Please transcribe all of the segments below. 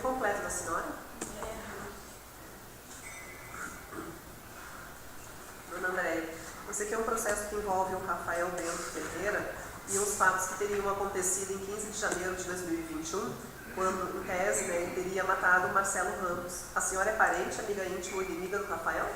completo da senhora? Dona Andréia, esse aqui é um processo que envolve o Rafael Bento Ferreira e os fatos que teriam acontecido em 15 de janeiro de 2021, quando, em tese, né, ele teria matado o Marcelo Ramos. A senhora é parente, amiga íntima ou inimiga do Rafael?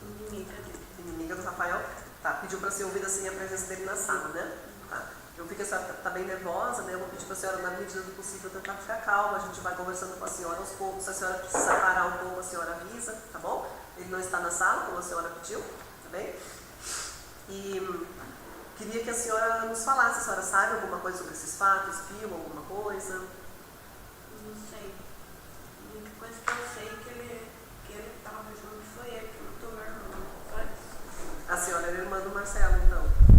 Inimiga dele. Inimiga do Rafael? Tá, pediu para ser ouvida sem a presença dele na sala, né? Tá. Eu vi que a senhora está bem nervosa, né? Eu vou pedir para a senhora, na medida do possível, tentar ficar calma. A gente vai conversando com a senhora aos poucos. Se a senhora precisar parar um pouco, a senhora avisa, tá bom? Ele não está na sala, como a senhora pediu, tá bem? E queria que a senhora nos falasse. A senhora sabe alguma coisa sobre esses fatos? Viu alguma coisa? Não sei. A única coisa que eu sei é que ele estava junto foi ele que matou meu irmão. Só isso. A senhora era irmã do Marcelo, então?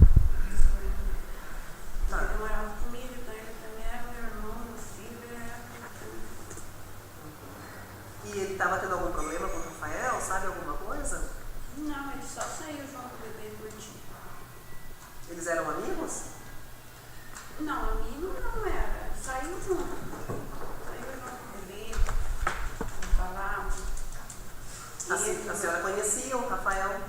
Tá. Ele morava comigo, então ele também era meu irmão, meu filho, ele era tudo. E ele estava tendo algum problema com o Rafael? Sabe alguma coisa? Não, ele só saiu junto beber e curtir. Eles eram amigos? Não, amigo não era. Saiu junto. Saiu junto beber, falava. A senhora conhecia o Rafael?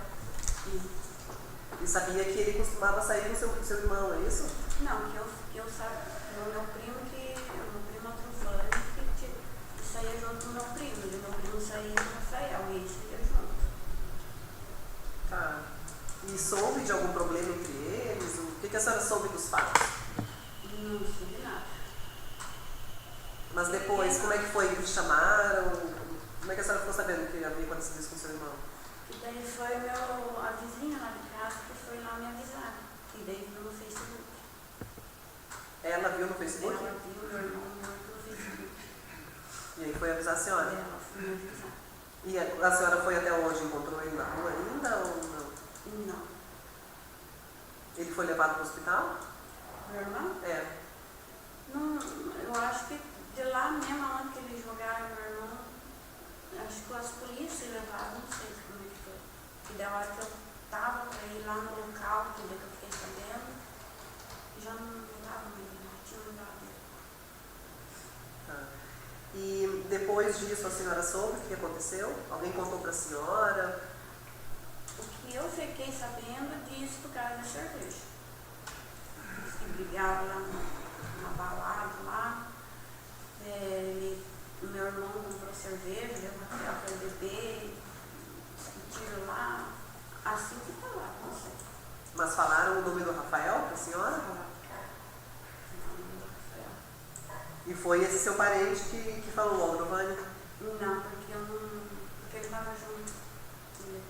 E sabia que ele costumava sair com seu irmão, é isso? Não, que eu sabia. O meu primo Trufano, que saía junto com o meu primo. E o meu primo saía com o Rafael, e eles saíam junto. Tá. E soube de algum problema entre eles? O que a senhora soube dos fatos? Não soube nada. Mas depois, como é que foi? Eles chamaram? Como é que a senhora ficou sabendo que havia acontecido isso com seu irmão? E daí foi a vizinha lá de casa que foi lá me avisar. E daí viu no Facebook. Ela viu no Facebook? Ela viu meu irmão morto no Facebook. E aí foi avisar a senhora? Ela foi me avisar. E a senhora foi até onde? Encontrou ele na rua ainda ou não? Não. Ele foi levado para o hospital? Meu irmão? É. Não, eu acho que de lá mesmo onde que eles jogaram meu irmão, acho que as polícias levaram, não sei como é que foi. E da hora que eu tava para ir lá no local, que eu fiquei sabendo, já não estava mais lá, tinha mudado. Tá. E depois disso a senhora soube o que aconteceu? Alguém contou para a senhora? O que eu fiquei sabendo disso por causa da cerveja. Eles que brigaram lá na balada lá. O meu irmão comprou cerveja, levou o Rafael para beber, discutiram lá. Assim que tá lá, não sei. Mas falaram o nome do Rafael para a senhora? E foi esse seu parente que falou, o Aldrovani? Não, porque eu não. Porque ele estava junto. Ele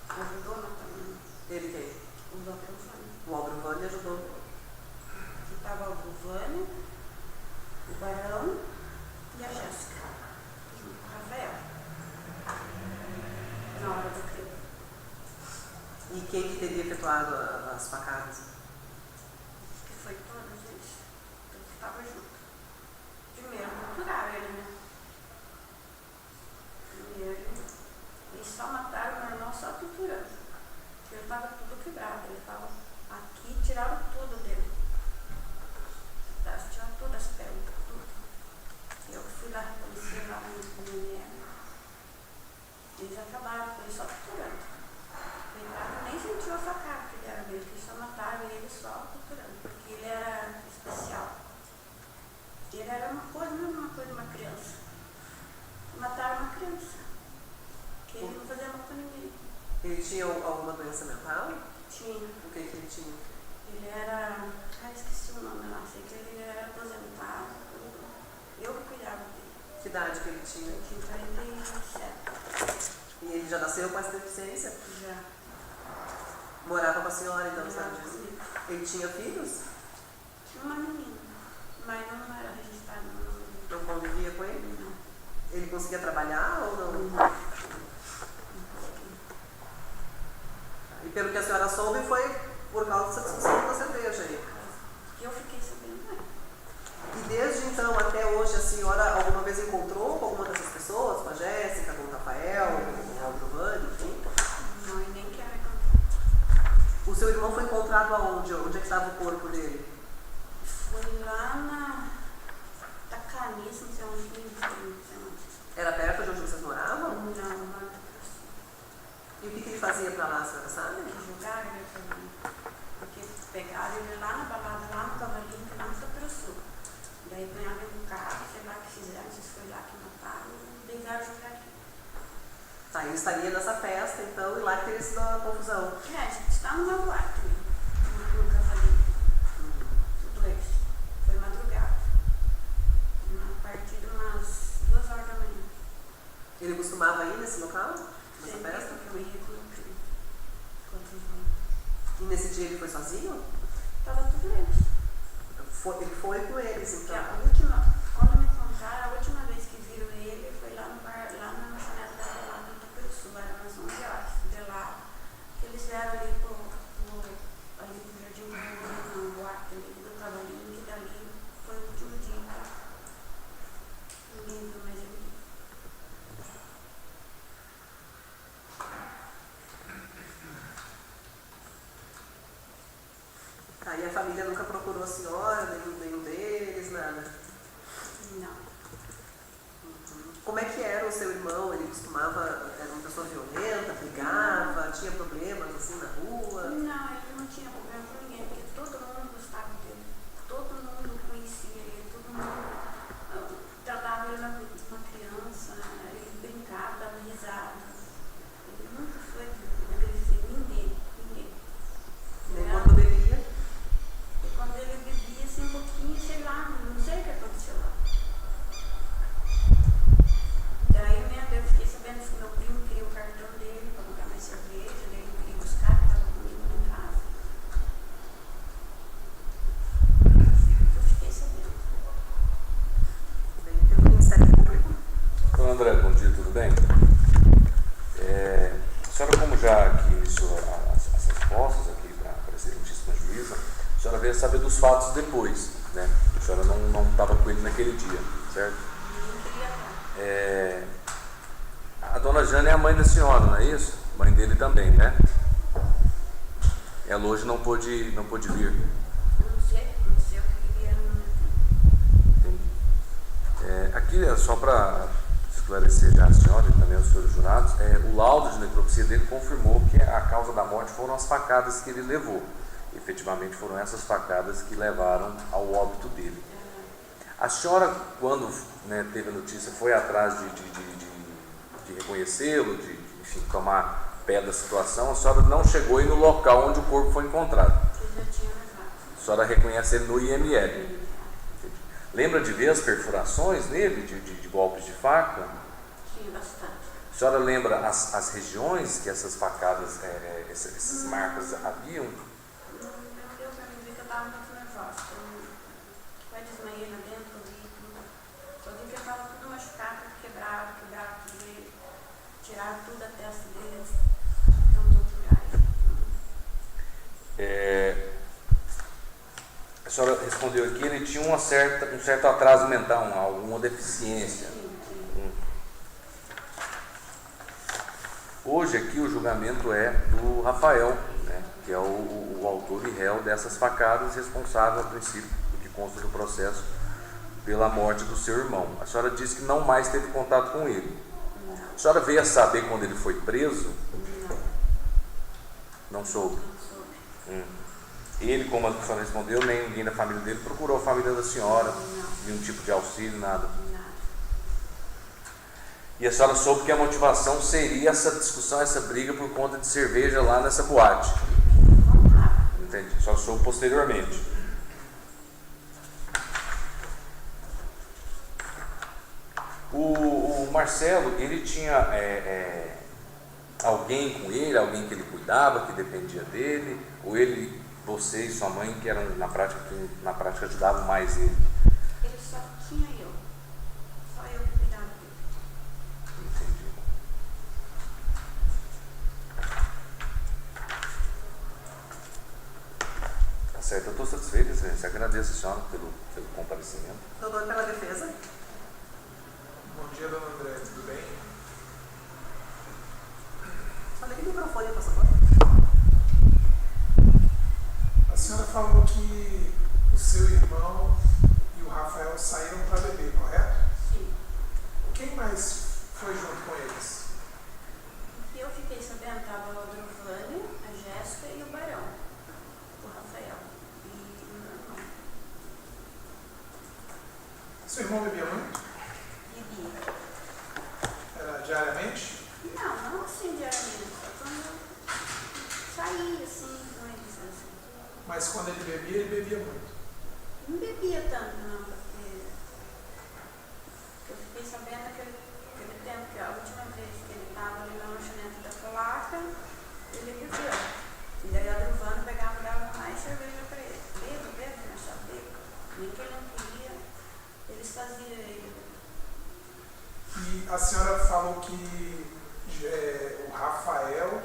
ajudou na família. Ele quem? O Aldrovani. O Aldrovani ajudou. Aqui estava o Aldrovani, o Barão e a Jéssica. Junto com o Rafael. Na hora do crime. E quem que teria efetuado as facadas? Acho que foi todas eles. Todos que estavam juntos. Primeiro, torturaram ele, né? Primeiro, eles só mataram o meu irmão só torturando. Porque ele estava tudo quebrado. Ele estava aqui, tiraram tudo dele. Tiraram todas as pernas, tudo. Eu que fui lá reconhecer lá no mulher. Eles acabaram com ele só torturando. Ele nem sentiu a facada que deram nele, que só mataram ele só torturando. Porque ele era especial. Ele era uma coisa, não uma coisa de uma criança. Mataram uma criança. Que ele não fazia mal pra ninguém. Ele tinha alguma doença mental? Tinha. O que ele tinha? Ele era. Esqueci o nome lá. Sei que ele era aposentado. Eu que cuidava dele. Que idade que ele tinha? Ele tinha 47. E ele já nasceu com essa deficiência? Já. Morava com a senhora, então, Morava sabe disso? comigo. Ele tinha filhos? Tinha uma menina. Mas não era registrado no nome dele. Não convivia com ele? Não. Ele conseguia trabalhar ou não? Não. E pelo que a senhora soube, foi por causa dessa discussão da cerveja aí. Que eu fiquei sabendo, né? E desde então até hoje, a senhora alguma vez encontrou com alguma dessas pessoas? Com a Jéssica, com o Rafael, com o Aldrovani, enfim? Não, e nem quero encontrar. O seu irmão foi encontrado aonde? Onde é que estava o corpo dele? Foi lá na Tacanice, 15 anos, 15 anos. Era perto de onde vocês moravam? Não, lá no Sul. E o que ele fazia pra lá, a senhora sabe? Jogaram ele também. Porque pegaram ele lá na balada, lá no Cavalinho, lá no Sul. Daí ganharam ele no carro, sei lá o que fizeram, vocês foi lá que mataram e deixaram jogar aqui. Tá, ele estaria nessa festa, então, e lá que teria sido a confusão. A gente está numa boate, no Cavalinho. Tudo isso. Foi madrugada. A partir de umas 2 horas da manhã. Ele costumava ir nesse local? Nessa Sempre festa? que eu ia com o crime. E nesse dia ele foi sozinho? Tava tudo eles. Ele foi com eles, então. Quando me contaram, a última vez que viram ele foi lá no bar, lá na lanchonete da Velada do Sul, era umas 11 horas. De lá, que eles vieram ali pro Jardim do boate ali do Cavalinho, que dali foi o último dia. Ninguém viu mais ele. Tá, e a família nunca procurou a senhora, nenhum deles, nada? Não. Como é que era o seu irmão? Ele costumava, era uma pessoa violenta, brigava, tinha problemas assim na rua? Não, ele não tinha problema com ninguém, porque todo mundo gostava dele. Todo mundo conhecia ele, todo mundo tratava ele como uma criança, ele brincava, dava risada. Ele nunca foi agressivo, ninguém. Nem quando bebia? E quando ele bebia assim um pouquinho, sei lá, não sei o que aconteceu lá. Daí mesmo eu fiquei sabendo que meu primo queria o cartão dele para comprar mais cerveja, daí ele queria buscar, que estava comigo em casa. Eu fiquei sabendo. Bem, pelo Ministério Público. Dona André, bom dia, tudo bem? A senhora, como já aqui iniciou as respostas aqui para a excelentíssima juíza, a senhora veio saber dos fatos depois, né? A senhora não estava com ele naquele dia, certo? Não queria estar. A dona Jane é a mãe da senhora, não é isso? Mãe dele também, né? Ela hoje não pôde vir. Não sei o que ele era no meu tempo. Entendi. Aqui é só para esclarecer já a senhora e também os senhores jurados, o laudo de necropsia dele confirmou que a causa da morte foram as facadas que ele levou. Efetivamente foram essas facadas que levaram ao óbito dele. A senhora, quando teve a notícia, foi atrás de reconhecê-lo, de enfim, tomar pé da situação, a senhora não chegou aí no local onde o corpo foi encontrado. Eu já tinha levado. A senhora reconhece ele no IML. Lembra de ver as perfurações nele, de golpes de faca? Tinha bastante. A senhora lembra as regiões que essas facadas, essas marcas haviam? Não deu para mim ver que eu estava muito nervosa. Eu desmaiei lá dentro, eu vi tudo. Só vi que eu estava tudo machucado, quebrado, tudo. Tiraram tudo da testa dele, não torturar ele. A senhora respondeu aqui, ele tinha um certo atraso mental, alguma deficiência. Sim. Hoje aqui o julgamento é do Rafael, né, que é o autor e réu dessas facadas, responsável a princípio do que consta do processo pela morte do seu irmão. A senhora disse que não mais teve contato com ele. Não. A senhora veio a saber quando ele foi preso? Não soube. Não soube. Ele, como a senhora respondeu, nem ninguém da família dele procurou a família da senhora, nenhum tipo de auxílio, nada. Nada. E a senhora soube que a motivação seria essa discussão, essa briga por conta de cerveja lá nessa boate. Entendi. A senhora soube posteriormente. O Marcelo, ele tinha alguém com ele, alguém que ele cuidava, que dependia dele, ou ele, você e sua mãe, que eram na prática ajudavam mais ele? Ele só tinha eu. Só eu que cuidava dele. Entendi. Tá certo, eu estou satisfeito, excelência. Agradeço a senhora pelo comparecimento. Doutor, pela defesa. Bom dia, dona André, tudo bem? Só liga o microfone, por favor. A senhora falou que o seu irmão e o Rafael saíram para beber, correto? diariamente? Não assim diariamente, só quando eu saía assim com eles assim. Mas quando ele bebia muito. Não bebia tanto não, porque eu fiquei sabendo naquele tempo que a última vez que ele estava ali na lanchonete da Polaca, ele bebeu. E daí a Druvana pegava e dava mais cerveja para ele. Bebo, mas só bebo. Nem que ele não queria, eles faziam ele. E a senhora falou que o Rafael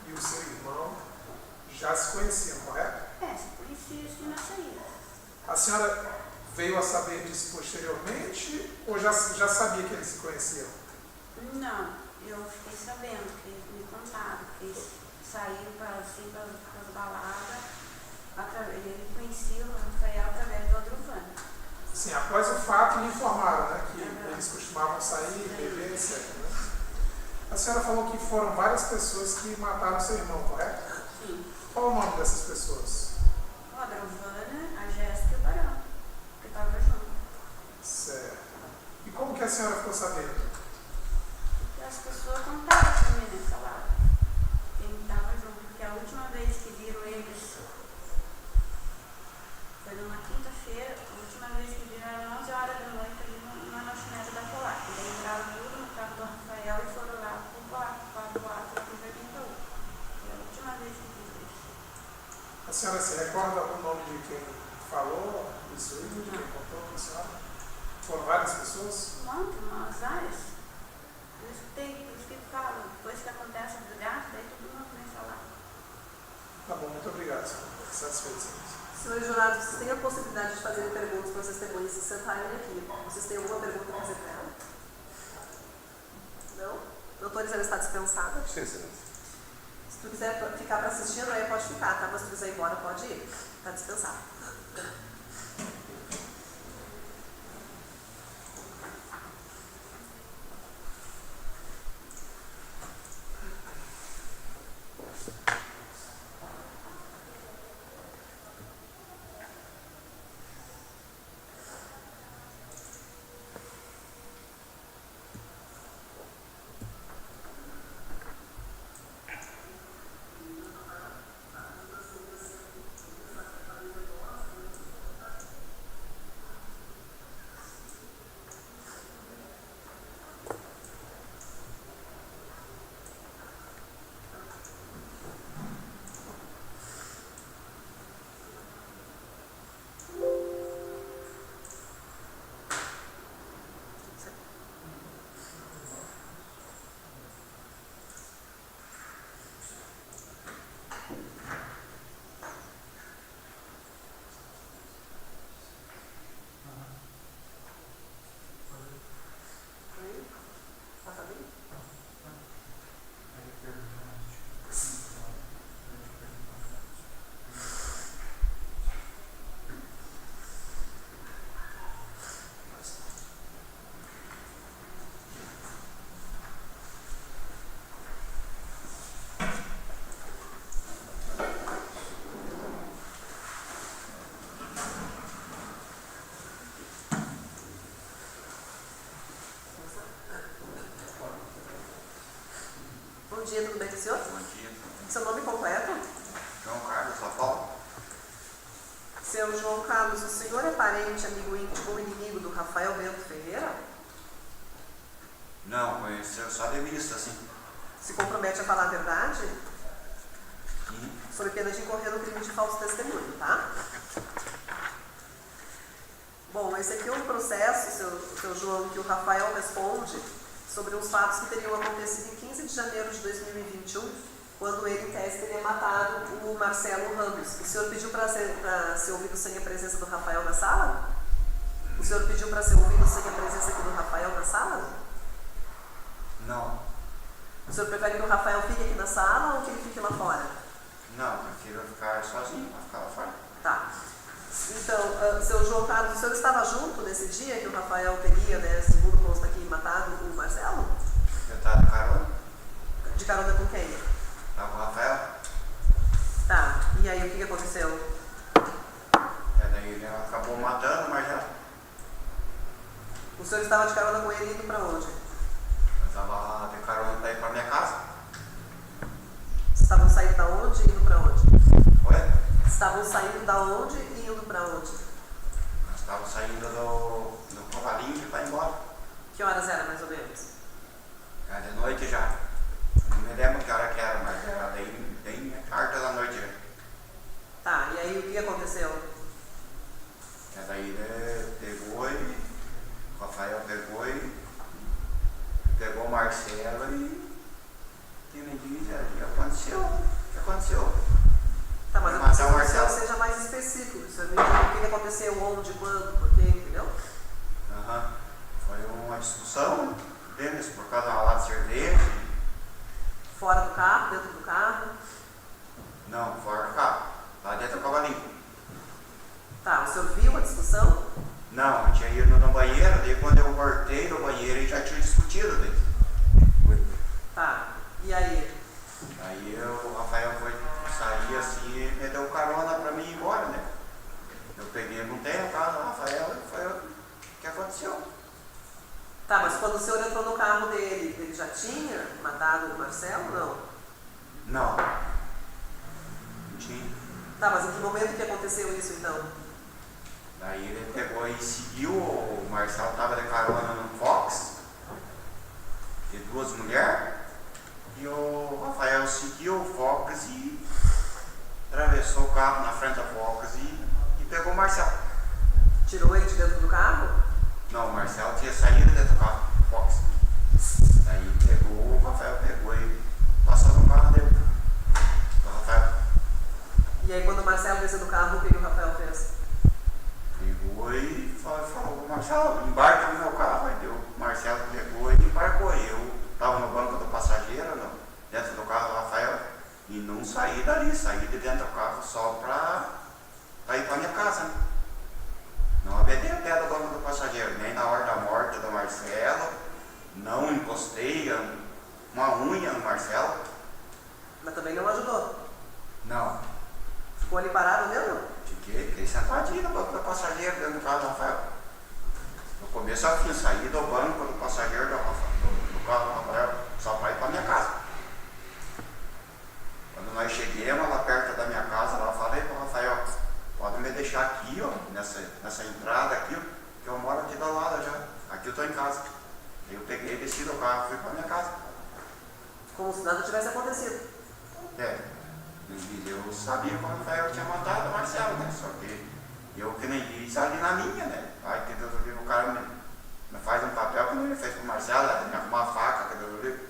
e o seu irmão já se conheciam, correto? Se conhecia assim na saída. A senhora veio a saber disso posteriormente ou já sabia que eles se conheciam? Não, eu fiquei sabendo que eles me contaram que eles saíram para as baladas, ele conhecia o Rafael através do Adruvana. Sim, após o fato me informaram, né, que eles costumavam sair, beber, etc. Né? A senhora falou que foram várias pessoas que mataram seu irmão, correto? Sim. Qual o nome dessas pessoas? O Adruvana, a Jéssica e o Barão, que estavam juntos. Certo. E como que a senhora ficou sabendo? E as pessoas contaram para mim nessa lá, quem estava junto, porque a última vez que viram eles foi numa quinta-feira, a última vez que viram era 11 horas da noite ali na lanchonete da Polaca. Daí entraram tudo no carro do Rafael e foram lá para o Polaca, para o Jardim Paú. Foi a última vez que viram eles. A senhora se recorda o nome de quem falou isso aí, de quem contou para a senhora? Foram várias pessoas? Umas áreas. Por isso que falam, depois que acontece a desgraça, daí todo mundo começa a falar. Tá bom, muito obrigado, senhora. Satisfeito, senhor. Senhores jurados, vocês têm a possibilidade de fazer perguntas para as testemunhas se sentarem aqui. Vocês têm alguma pergunta para fazer para ela? Não? Doutora Isabel está dispensada? Sim, excelência. Se tu quiser ficar para assistir, aí pode ficar, tá? Mas se tu quiser ir embora, pode ir. Está dispensado. Bom dia, tudo bem com o senhor? Bom dia. Seu nome completo? João Carlos Lafal? Seu João Carlos, o senhor é parente, amigo íntimo ou inimigo do Rafael Bento Ferreira? Não, conheceu só de vista, assim. Se compromete a falar a verdade? Sim. Sob pena de incorrer no crime de falso testemunho, tá? Bom, esse aqui é um processo, seu João, que o Rafael responde sobre uns fatos que teriam acontecido em 15 de janeiro de 2021, quando ele, em tese, teria matado o Marcelo Ramos. O senhor pediu para ser ouvido sem a presença do Rafael na sala? O senhor pediu para ser ouvido sem a presença aqui do Rafael na sala? Não. O senhor prefere que o Rafael fique aqui na sala ou que ele fique lá fora? Não, prefiro ficar sozinho, pra ficar lá fora. Tá. Então, seu João Carlos, o senhor estava junto nesse dia que o Rafael teria, né, segundo consta aqui, matado o Marcelo? Eu tava de carona, De carona com quem? tava com o Rafael, Tá. E aí, o que aconteceu? daí ele acabou matando o Marcelo. O senhor estava de carona com ele indo para onde? tava de carona pra ir pra minha casa. Estavam saindo da onde e indo para onde? Oi? Estavam saindo da onde e indo para onde? Nós estávamos saindo do cavalinho que vai embora. Que horas era mais ou menos? Era de noite já. Não me lembro que hora que era, mas era bem tarde da noite já. Tá, e aí o que aconteceu? E daí ele pegou e o Rafael pegou o Marcelo e me diz, o que aconteceu? O que aconteceu? Tá, mas eu Matar preciso o que o senhor Marcelo. seja mais específico. O senhor me diga o que aconteceu, onde, quando, por quê, entendeu? Aham. Foi uma discussão deles por causa de uma lata de cerveja. Fora do carro, dentro do carro? Não, fora do carro. Lá dentro do cavalinho. Tá, o senhor viu a discussão? Não, eu tinha ido no banheiro, daí quando eu voltei do banheiro ele já tinha discutido daí. Tá, e aí? Aí o Rafael foi sair assim e me deu carona pra mim ir embora, né? Eu peguei, montei no carro do Rafael e foi o que aconteceu. Tá, mas quando o senhor entrou no carro dele, ele já tinha matado o Marcelo, não? Não. Não tinha. Tá, mas em que momento que aconteceu isso então? Daí ele pegou e seguiu, o Marcelo estava de carona no Fox, de duas mulheres, e o Rafael seguiu o Fox e atravessou o carro na frente da Fox e pegou o Marcelo. Tirou ele de dentro do carro? Não, o Marcelo tinha saído dentro do carro, Fox. Daí o Rafael pegou e passou no carro dele. O Rafael E aí quando o Marcelo desceu do carro, o que o Rafael fez? pegou e falou, Marcelo, embarca no meu carro. Aí o Marcelo pegou e embarcou. Eu estava no banco do passageiro, dentro do carro do Rafael, e não saí dali, saí de dentro do carro só para ir para minha casa. Né? Não abedei o pé do banco do passageiro, nem na hora da morte do Marcelo, não encostei uma unha no Marcelo. Mas também não ajudou. Não, Ficou ali parado mesmo? fiquei sentadinho no banco do passageiro dentro do carro do Rafael. No começo eu tinha saído do banco do passageiro do carro do Rafael só para ir para minha casa. Quando nós chegamos lá perto da minha casa, eu falei para o Rafael, pode me deixar aqui, ó, nessa entrada aqui, ó, que eu moro aqui do lado já. Aqui eu estou em casa. Aí eu peguei, desci do carro e fui para minha casa. Como se nada tivesse acontecido. Eu sabia que o Rafael tinha matado o Marcelo, né? Só que eu que nem disse ali na minha, né? Ai, que Deus do livro, o cara me faz um papel que ele fez com o Marcelo, me arrumou uma faca, que Deus do livro.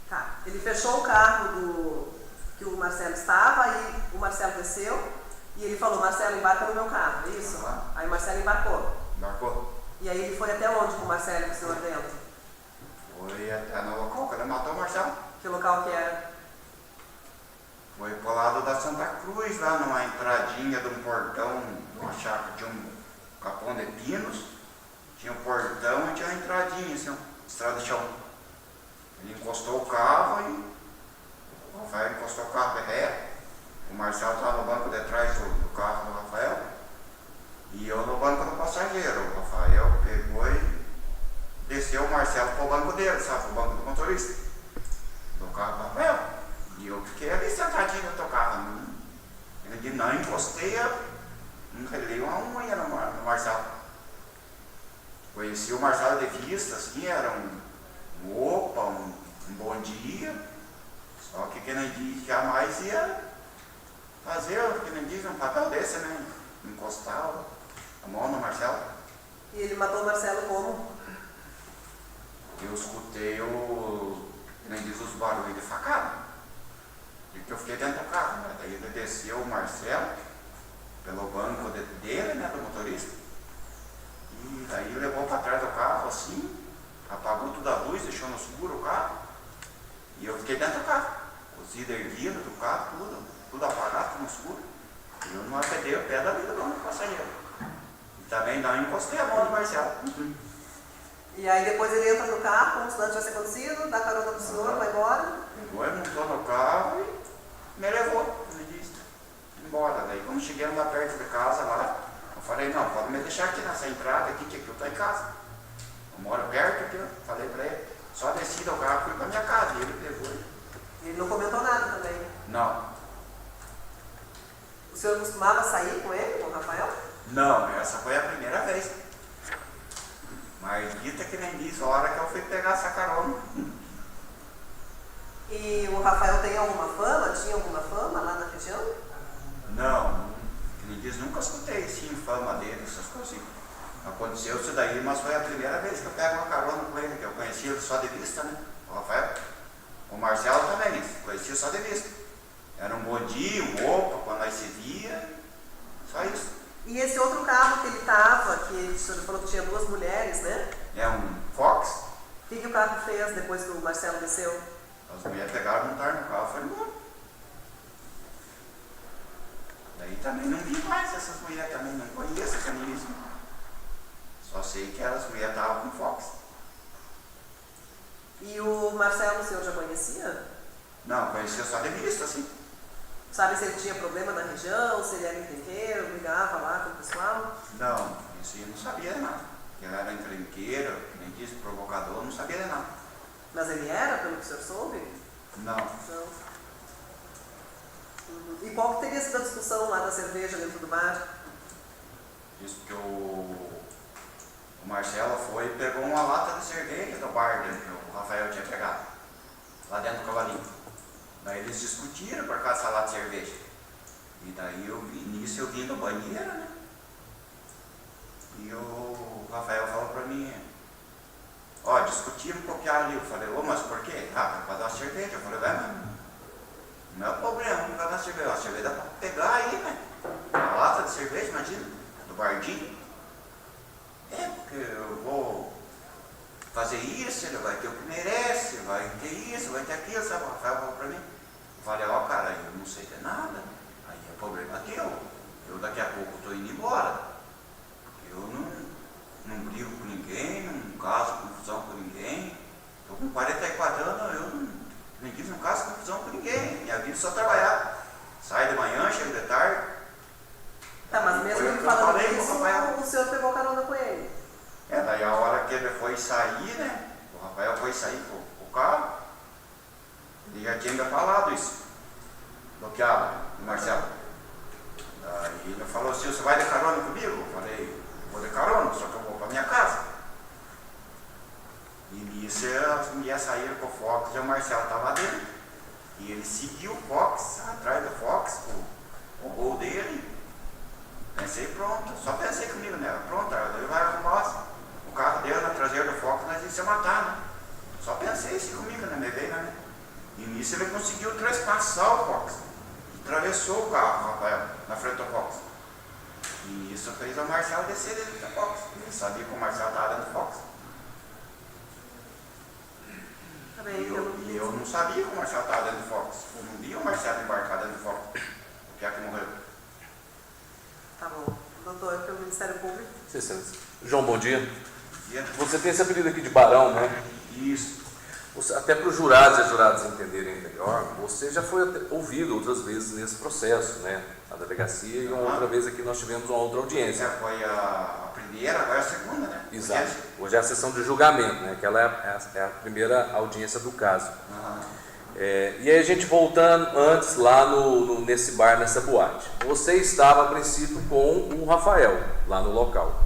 Tá, ele fechou o carro que o Marcelo estava, aí o Marcelo desceu e ele falou, Marcelo, embarca no meu carro, é isso? Uhum. Aí o Marcelo embarcou. Embarcou. E aí ele foi até onde com o Marcelo e com o senhor dentro? Foi até no local que ele matou o Marcelo. Que local que era? Foi pro lado da Santa Cruz, lá numa entradinha de um portão, uma chácara, tinha um capão de pinos, tinha um portão e tinha uma entradinha, assim, uma estrada de chão. Ele encostou o carro e o Rafael encostou o carro de ré, o Marcelo estava no banco de trás do carro do Rafael e eu no banco do passageiro. O Rafael pegou e desceu o Marcelo para o banco dele, sabe, para o banco do motorista, do carro do Rafael. E eu fiquei ali sentadinho no teu carro. Ele disse, não encostei, não relei uma unha no Marcelo. Conheci o Marcelo de vista, assim, era um opa, um bom dia. Só que nem diz, jamais ia fazer, que nem diz, um papel desse, né? Encostar a mão no Marcelo. E ele matou o Marcelo como? Eu escutei que nem diz, os barulhos de facada. E que eu fiquei dentro do carro, né? Daí ele desceu o Marcelo pelo banco dele, né, do motorista, e daí levou para trás do carro assim, apagou toda a luz, deixou no escuro o carro, e eu fiquei dentro do carro, os vidros erguidos do carro, tudo apagado, tudo no escuro, e eu não apedei o pé dali do banco do passageiro. E também não encostei a mão do Marcelo. E aí depois ele entra no carro, como se nada tivesse acontecido, dá carona pro senhor, vai embora. Pegou e montou no carro e me levou, me disse, embora. Daí quando chegamos lá perto de casa, lá, eu falei, não, pode me deixar aqui nessa entrada aqui, que aqui eu estou em casa. Eu moro aconteceu isso daí, mas foi a primeira vez que eu pego uma carona com ele, que eu conhecia ele só de vista, né? O Rafael. O Marcelo também, conhecia só de vista. Era um bom dia, um opa, quando nós se via, só isso. E esse outro carro que ele estava, que o senhor falou que tinha 2 mulheres, né? É um Fox. O que o carro fez depois que o Marcelo desceu? As mulheres pegaram, montaram no carro e foram embora. Daí também não vi mais essas mulheres, também não conheço essa mesmo. Só sei que as mulheres estavam com Fox. E o Marcelo, o senhor já conhecia? Não, conhecia só de vista, assim. Sabe se ele tinha problema na região, se ele era encrenqueiro, brigava lá com o pessoal? Não, isso eu não sabia de nada. Ele era encrenqueiro, que nem disse, provocador, não sabia de nada. Mas ele era, pelo que o senhor soube? Não. Não. E qual que teria sido a discussão lá da cerveja dentro do bar? Diz que o Marcelo foi e pegou uma lata de cerveja do bar dentro, que o Rafael tinha pegado, lá dentro do cavalinho. Daí eles discutiram por causa dessa lata de cerveja. E daí nisso eu vim do banheiro, né? E o Rafael falou pra mim, ó, discutimos por que ali. Eu falei, ô, mas por quê? Ah, por causa da cerveja. Eu falei, vai, mano, não é o problema, por causa da cerveja. A cerveja dá pra pegar aí, né? Uma lata de cerveja, imagina, do bardinho. É, porque eu vou fazer isso, ele vai ter o que merece, vai ter isso, vai ter aquilo, sabe? O Rafael falou pra mim. Eu falei, ó, cara, eu não sei de nada, aí é problema teu. Eu daqui a pouco estou indo embora. Eu não brigo com ninguém, não caso confusão com ninguém. Estou com 44 anos, eu não caso confusão com ninguém. Minha vida é só trabalhar. Saio de manhã, chego de tarde. Tá, mas mesmo ele falando isso, o senhor pegou carona com ele? É, daí a hora que ele foi sair, né? O Rafael foi sair com o carro. Ele já tinha me falado isso. Bloqueado, o Marcelo. Daí ele falou assim, você vai de carona comigo? Eu falei, vou de carona, só que eu vou para minha casa. E nisso as mulheres saíram com o Fox e o Marcelo estava dentro. E ele seguiu o Fox, atrás do Fox, com o gol dele. Pensei, pronto, só pensei comigo, né? Pronto, ele vai arrumar o carro dele na traseira do Fox, nós ia se matar, né? Só pensei isso comigo, né? Me veio, né? E nisso ele conseguiu trespassar o Fox. Atravessou o carro, Rafael, na frente do Fox. E isso fez o Marcelo descer dentro do Fox. Ele sabia que o Marcelo estava dentro do Fox. Tá bem, E eu não sabia que o Marcelo estava dentro do Fox. Eu não via o Marcelo embarcar dentro do Fox. O que é que morreu? Tá bom. Doutor, pelo Ministério Público. João, bom dia. E Você tem esse apelido aqui de Barão, né? isso. Até para os jurados e as juradas entenderem melhor, você já foi ouvido outras vezes nesse processo, né? Na delegacia, e uma outra vez aqui nós tivemos uma outra audiência. Foi a primeira, agora é a segunda, né? Exato. Hoje é a sessão de julgamento, né? Que ela é a primeira audiência do caso. E aí a gente voltando antes lá nesse bar, nessa boate. Você estava a princípio com o Rafael, lá no local.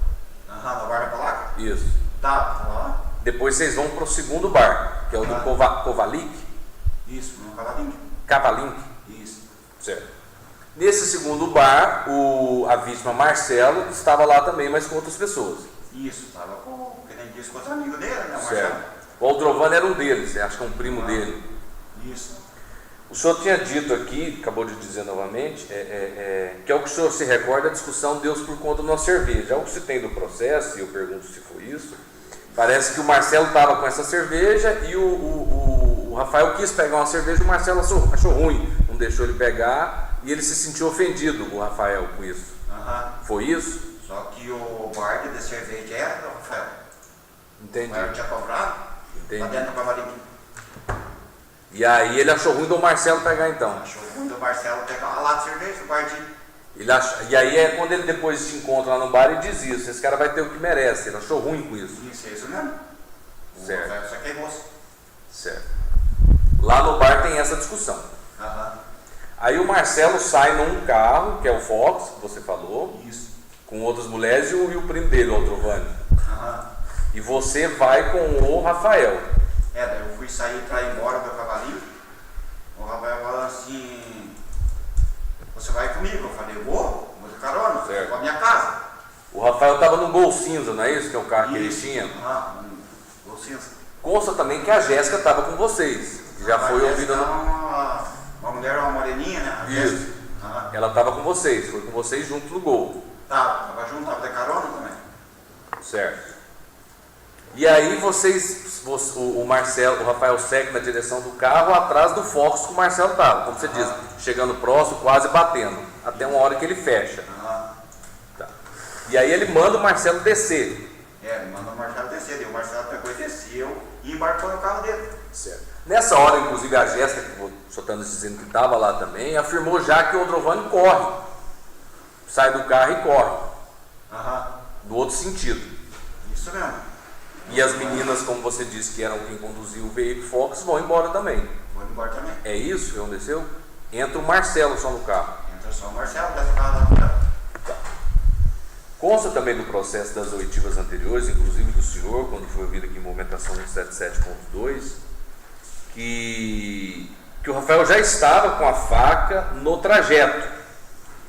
No bar da placa? Isso. Tá lá. Depois vocês vão para o segundo bar, que é o do Kovalik. Isso, no Cavalinho. Cavalink. Isso. Certo. Nesse segundo bar, a vítima Marcelo estava lá também, mas com outras pessoas. Isso, estava com, que nem disse, com os amigos dele, né? O Certo. Marcelo. O Aldrovano era um deles, acho que é um primo dele. Isso. O senhor tinha dito aqui, acabou de dizer novamente, que é o que o senhor se recorda, a discussão deu-se por conta de uma cerveja. É o que se tem do processo, e eu pergunto se foi isso. Parece que o Marcelo estava com essa cerveja e o Rafael quis pegar uma cerveja e o Marcelo achou ruim, não deixou ele pegar e ele se sentiu ofendido, o Rafael, com isso. Foi isso? Só que o bar de cerveja era do Rafael. Entendi. O Rafael tinha comprado. Entendi. Lá dentro do Cavalinho. E aí ele achou ruim do Marcelo pegar então. Achou ruim do Marcelo pegar uma lata de cerveja no bardinho. E aí é quando ele depois se encontra lá no bar e diz isso, esse cara vai ter o que merece, ele achou ruim com isso. Isso, é isso mesmo. Certo. O Rafael só queimou-se. Certo. Lá no bar tem essa discussão. Aí o Marcelo sai num carro, que é o Fox, que você falou, Isso. com outras mulheres e o primo dele, o Aldrovani. E você vai com o Rafael. Daí eu fui sair para ir embora do Cavalinho. O Rafael falou assim, você vai comigo? Eu falei, vou de carona, vou para minha casa. O O Rafael estava no Gol cinza, não é isso? Que é o carro que ele Isso. tinha. Gol cinza. Consta também que a Jéssica estava com vocês. Que já foi ouvida no... Uma mulher, uma moreninha, né? A Isso. Jéssica. Ela estava com vocês, foi com vocês junto no Gol. Tava junto, tava de carona também. Certo. E aí o Marcelo, o Rafael segue na direção do carro atrás do Focus que o Marcelo estava, como você diz, chegando próximo, quase batendo, até uma hora que ele fecha. Tá. E aí ele manda o Marcelo descer. Ele mandou o Marcelo descer, daí o Marcelo pegou e desceu e embarcou no carro dele. Certo. Nessa hora, inclusive, a Jéssica, que o senhor está nos dizendo que estava lá também, afirmou já que o Odrovani corre. Sai do carro e corre. Do outro sentido. Isso mesmo. E as meninas, como você disse, que eram quem conduziu o veículo Fox, vão embora também. Vou embora também. É isso que aconteceu? Entra o Marcelo só no carro. Entra só o Marcelo, desce o carro lá fora. Tá. Consta também do processo das oitivas anteriores, inclusive do senhor, quando foi ouvido aqui em movimentação 177.2, que o Rafael já estava com a faca no trajeto.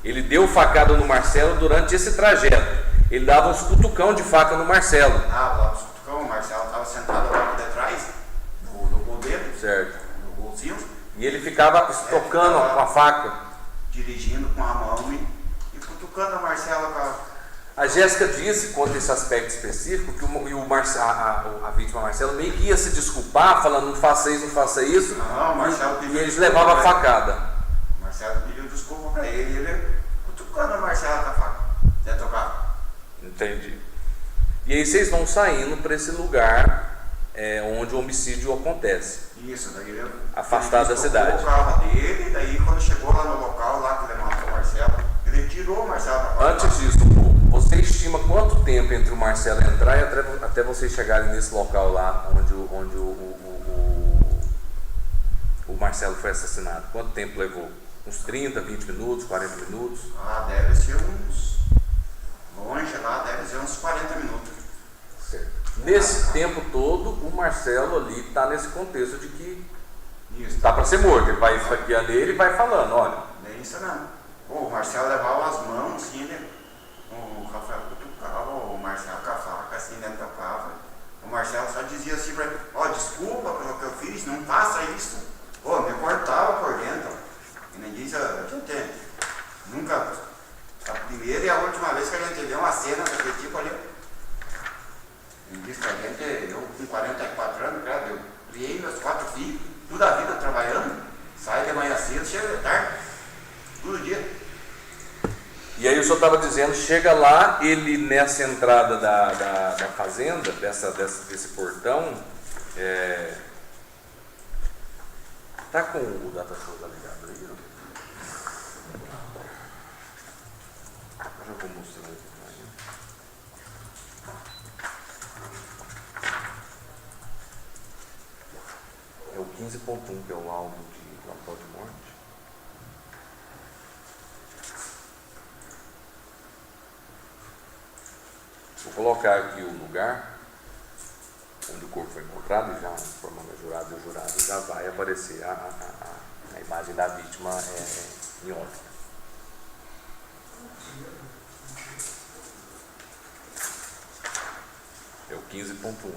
Ele deu facada no Marcelo durante esse trajeto. Ele dava uns cutucão de faca no Marcelo. Lá pro cutucão, o Marcelo estava sentado lá por detrás, no gol dele, Certo. no gol cinza, E ele ficava tocando com a faca. dirigindo com a mão e cutucando o Marcelo com a... A Jéssica disse, quanto a esse aspecto específico, que a vítima Marcelo meio que ia se desculpar, falando não faça isso, não faça isso. o Marcelo E pediu eles desculpa levavam a pra ele. facada. O Marcelo pediu desculpa pra ele e ele cutucando o Marcelo com a faca dentro do carro. Entendi. E aí vocês vão saindo para esse lugar onde o homicídio acontece. Isso, daí ele... Afastado da cidade. O carro dele, daí quando chegou lá no local, lá que ele matou o Marcelo, ele tirou o Marcelo da faca. Antes disso, você estima quanto tempo entre o Marcelo entrar e até vocês chegarem nesse local lá onde o Marcelo foi assassinado? Quanto tempo levou? Uns 30, 20 minutos, 40 minutos? Deve ser uns... Longe lá, deve ser uns 40 minutos. Certo. Nesse tempo todo, o Marcelo ali está nesse contexto de que Isso. está para ser morto. Ele vai esfaqueando ele e vai falando, olha. É isso mesmo. O Marcelo levava as mãos assim, né? O Rafael cutucava o Marcelo com a faca assim dentro do carro. O Marcelo só dizia assim pra ele, desculpa pelo que eu fiz, não faça isso. Me cortava por dentro. E nem diz, a gente nunca, a primeira e a última vez que a gente vê uma cena daquele tipo ali. Ele disse pra gente, eu com 44 anos, cara, eu criei meus 4 filhos, toda a vida trabalhando, saio de manhã cedo, chego de tarde, todo dia. E aí o senhor estava dizendo, chega lá, ele nessa entrada da fazenda, desse portão, tá com o data show ligado aí, não? Eu já vou mostrar aqui. É o 15.1, que é o álbum de local de morte. Vou colocar aqui o lugar onde o corpo foi encontrado, e já formando a jurada e o jurado já vai aparecer a imagem da vítima em óbito. É o 15.1.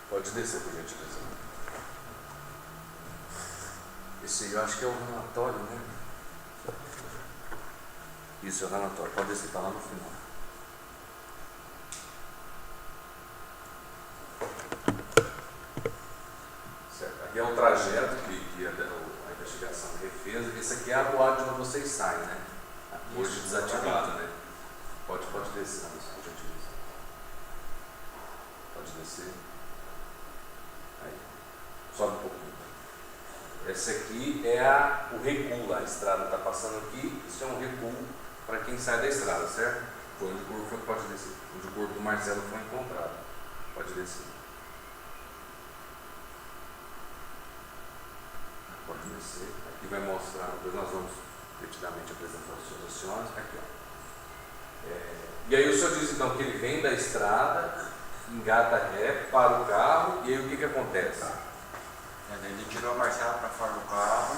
Pode descer, por gentileza. Esse aí eu acho que é o relatório, né? Isso, é o relatório. Pode descer, está lá no final. Certo. Aqui é o trajeto que o defesa. Esse aqui é a boate onde vocês saem, né? Hoje desativada, né? Pode descer, Anderson, por gentileza. Pode descer. Aí. Sobe um pouquinho. Esse aqui é o recuo lá. A estrada está passando aqui. Isso é um recuo para quem sai da estrada, certo? Foi onde o corpo foi, pode descer. Onde o corpo do Marcelo foi encontrado. Pode descer. Pode descer. Aqui vai mostrar, depois nós vamos detidamente apresentar os seus aciones. Aqui, ó. E aí o senhor diz então que ele vem da estrada, engata ré, para o carro, e aí o que acontece? Ele tirou a Marcela para fora do carro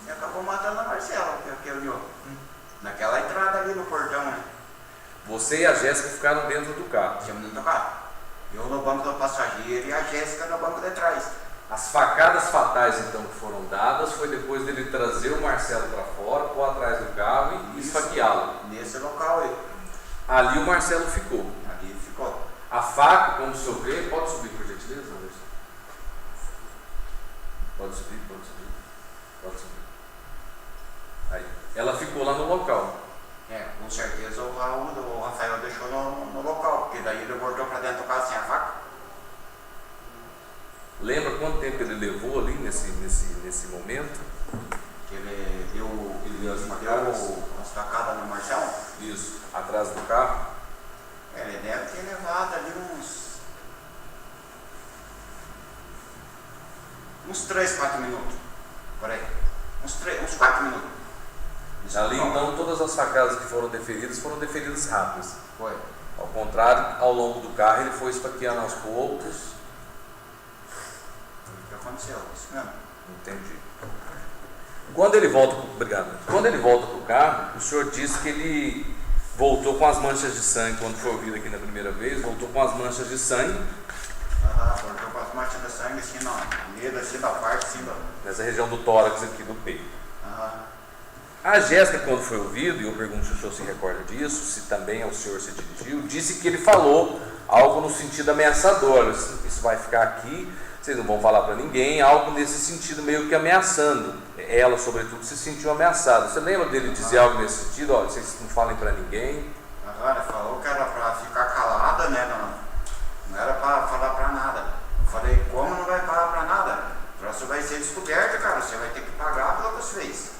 e acabou matando a Marcela, porque olhou naquela entrada ali no portão, né? Você e a Jéssica ficaram dentro do carro. Tínhamos dentro do carro. Eu no banco do passageiro e a Jéssica no banco de trás. As facadas fatais então que foram dadas foi depois dele trazer o Marcelo para fora, pôr atrás do carro e esfaqueá-lo. Nesse local aí. Ali o Marcelo ficou. Ali ele ficou. A faca, como o senhor vê, pode subir por gentileza, Anderson? Pode subir. Aí. Ela ficou lá no local. Com certeza o Rafael deixou no local, porque daí ele voltou para dentro do carro sem a faca. Lembra quanto tempo ele levou ali nesse momento? Que ele deu as facadas no Marcelo. Isso, atrás do carro. Ele deve ter levado ali uns 3, 4 minutos. Por aí. Uns 4 minutos. Ali então todas as facadas que foram deferidas rápidas. Foi. Ao contrário, ao longo do carro ele foi esfaqueando aos poucos. O que aconteceu? Isso mesmo. Entendi. Quando ele volta para o carro, o senhor disse que ele voltou com as manchas de sangue, quando foi ouvido aqui na primeira vez, voltou com as manchas de sangue. Voltou com as manchas de sangue assim, no meio assim, da parte assim, nessa região do tórax aqui do peito. A Jéssica, quando foi ouvido, e eu pergunto se o senhor se recorda disso, se também ao senhor se dirigiu, disse que ele falou algo no sentido ameaçador. Isso vai ficar aqui, vocês não vão falar para ninguém, algo nesse sentido meio que ameaçando. Ela, sobretudo, se sentiu ameaçada. Você lembra dele dizer algo nesse sentido? Olha, vocês não falem para ninguém. Ele falou que era para ficar calada, né? Não era para falar para nada. Eu falei, como não vai falar para nada? Você vai ser descoberto, cara, você vai ter que pagar pelo que você fez.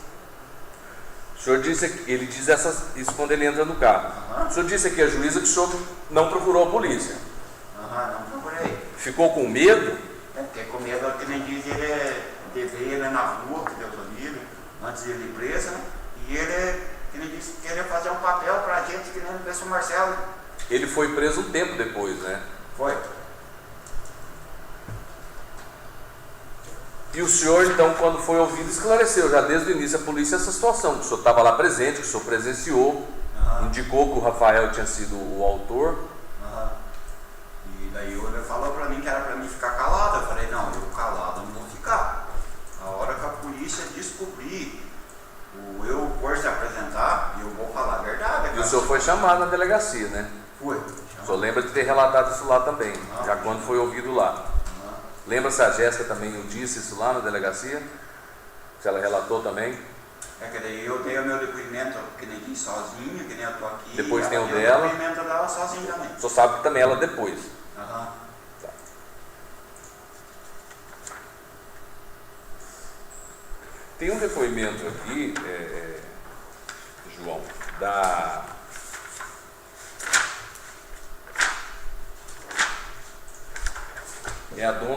O senhor disse, ele diz isso quando ele entra no carro. O senhor disse aqui a juíza que o senhor não procurou a polícia. Não procurei. Ficou com medo? Porque com medo, que nem diz, ele veio ele na rua, que Deus o livre, antes de ele ir preso, né? E ele, que nem disse, queria fazer um papel pra gente, que nem o professor Marcelo. Ele foi preso um tempo depois, né? Foi. E o senhor, então, quando foi ouvido, esclareceu já desde o início a polícia essa situação, que o senhor estava lá presente, que o senhor presenciou, indicou que o Rafael tinha sido o autor. E daí ele falou para mim que era para mim ficar calado. Eu falei, não, eu calado não vou ficar. A hora que a polícia descobrir, eu for se apresentar, eu vou falar a verdade. E o senhor foi chamado na delegacia, né? Foi. O senhor lembra de ter relatado isso lá também, já quando foi ouvido lá. Lembra se a Jéssica também não disse isso lá na delegacia? Se ela relatou também? Que daí eu dei o meu depoimento, que nem disse, sozinho, que nem eu tô aqui. Depois tem o deu dela. O depoimento dela sozinho também. O senhor sabe que também ela depois. Tá. Tem um depoimento aqui, João, da...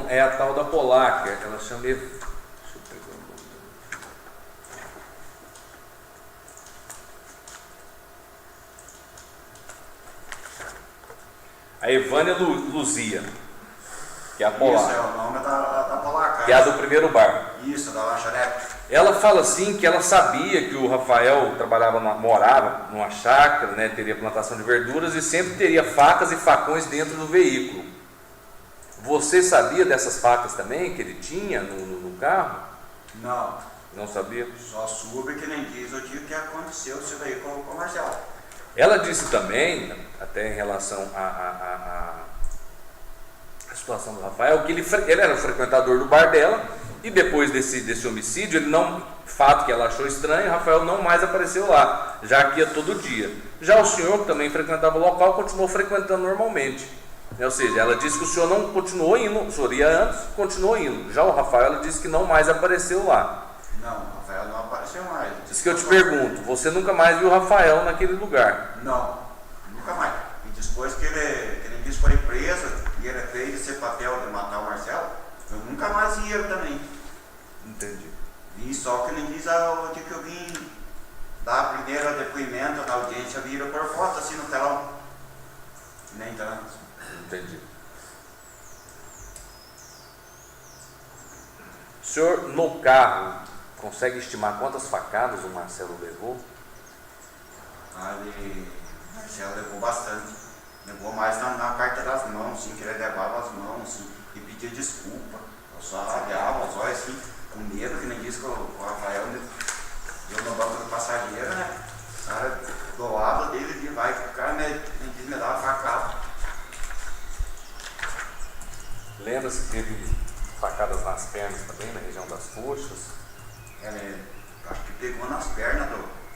É a tal da polaca, ela chama... Deixa eu pegar o nome. A Evânia Luzia, que é a polaca. Isso, é o nome da polaca. Que é a do primeiro bar. Isso, da lanchonete. Ela fala assim que ela sabia que o Rafael morava numa chácara, né, teria plantação de verduras e sempre teria facas e facões dentro do veículo. Você sabia dessas facas também que ele tinha no carro? Não. Não sabia? Só soube que nem diz o dia que aconteceu isso daí com o Marcelo. Ela disse também, até em relação à situação do Rafael, que ele era o frequentador do bar dela E depois desse homicídio, fato que ela achou estranho, Rafael não mais apareceu lá, já que ia todo dia. Já o senhor, que também frequentava o local, continuou frequentando normalmente. Ou seja, ela disse que o senhor não continuou indo, o senhor ia antes, continuou indo. Já o Rafael, ela disse que não mais apareceu lá. Não, o Rafael não apareceu mais. Isso que eu te pergunto, você nunca mais viu o Rafael naquele lugar? Não, nunca mais. E depois que ele disse que foi preso e ele fez esse papel de matar o Marcelo, eu nunca mais vi ele também. Entendi. Vi só que ele diz o dia que eu vim dar a primeira depoimento na audiência, vira por foto assim no telão. Nem tanto. Entendi. O senhor, no carro, consegue estimar quantas facadas o Marcelo levou? O Marcelo levou bastante. Levou mais na carta das mãos, assim, que ele levava as mãos, assim, e pedia desculpa. Eu só radiava os olhos, assim, com medo, que nem disse que o Rafael deu no banco do passageiro, né? O cara do lado dele, vai, o cara me dava facada. Lembra-se que teve facadas nas pernas também, na região das coxas? Acho que pegou nas pernas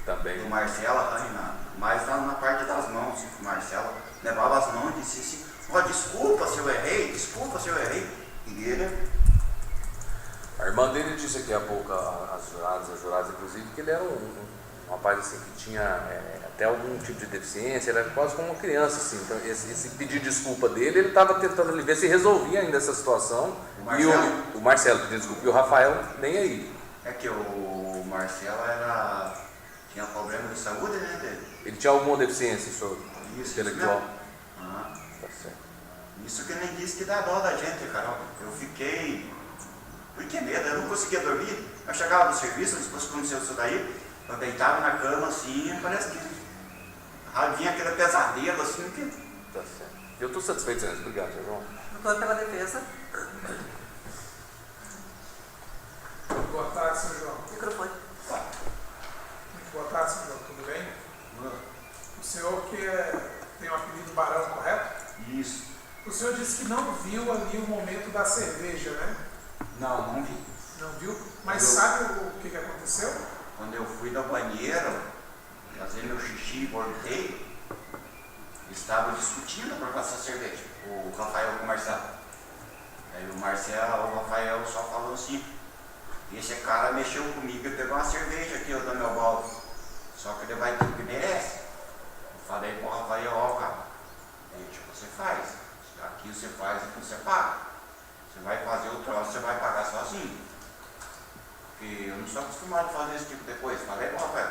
Também. do Marcelo, mais na parte das mãos, assim, que o Marcelo levava as mãos e disse assim, ó, desculpa se eu errei. E ele... A irmã dele disse aqui há pouco, as juradas inclusive, que ele era um rapaz assim, que tinha até algum tipo de deficiência, ele era quase como uma criança, assim. Então esse pedido de desculpa dele, ele estava tentando ver se resolvia ainda essa situação. O Marcelo pediu desculpa, e o Rafael nem aí. É que o Marcelo tinha problema de saúde, né, dele? Ele tinha alguma deficiência, senhor? Intelectual? Ah, Tá certo. isso que nem disse que dá dó da gente, Carol. Eu fiquei medo, eu não conseguia dormir. Eu chegava do serviço, depois que aconteceu isso daí, eu deitava na cama assim, parece que vinha aquele pesadelo assim que... Tá certo. Eu estou satisfeito, senhor. Obrigado, senhor João. Doutor, pela defesa. Boa tarde, senhor João. Microfone. Muito boa tarde, senhor João. Tudo bem? O senhor que tem o apelido Barão, correto? Isso. O senhor disse que não viu ali o momento da cerveja, né? Não vi. Não viu? Mas sabe o que aconteceu? Quando eu fui no banheiro, fazer meu xixi e voltei, estavam discutindo para passar cerveja, o Rafael com o Marcelo. Aí o Rafael só falou assim, esse cara mexeu comigo e pegou uma cerveja aqui do meu balde, só que ele vai ter que merece. Eu falei pro Rafael, ó, cara, você faz, aqui você faz, aqui você paga. Você vai fazer o troço, você vai pagar sozinho. Porque eu não sou acostumado a fazer esse tipo de coisa. Falei pro Rafael.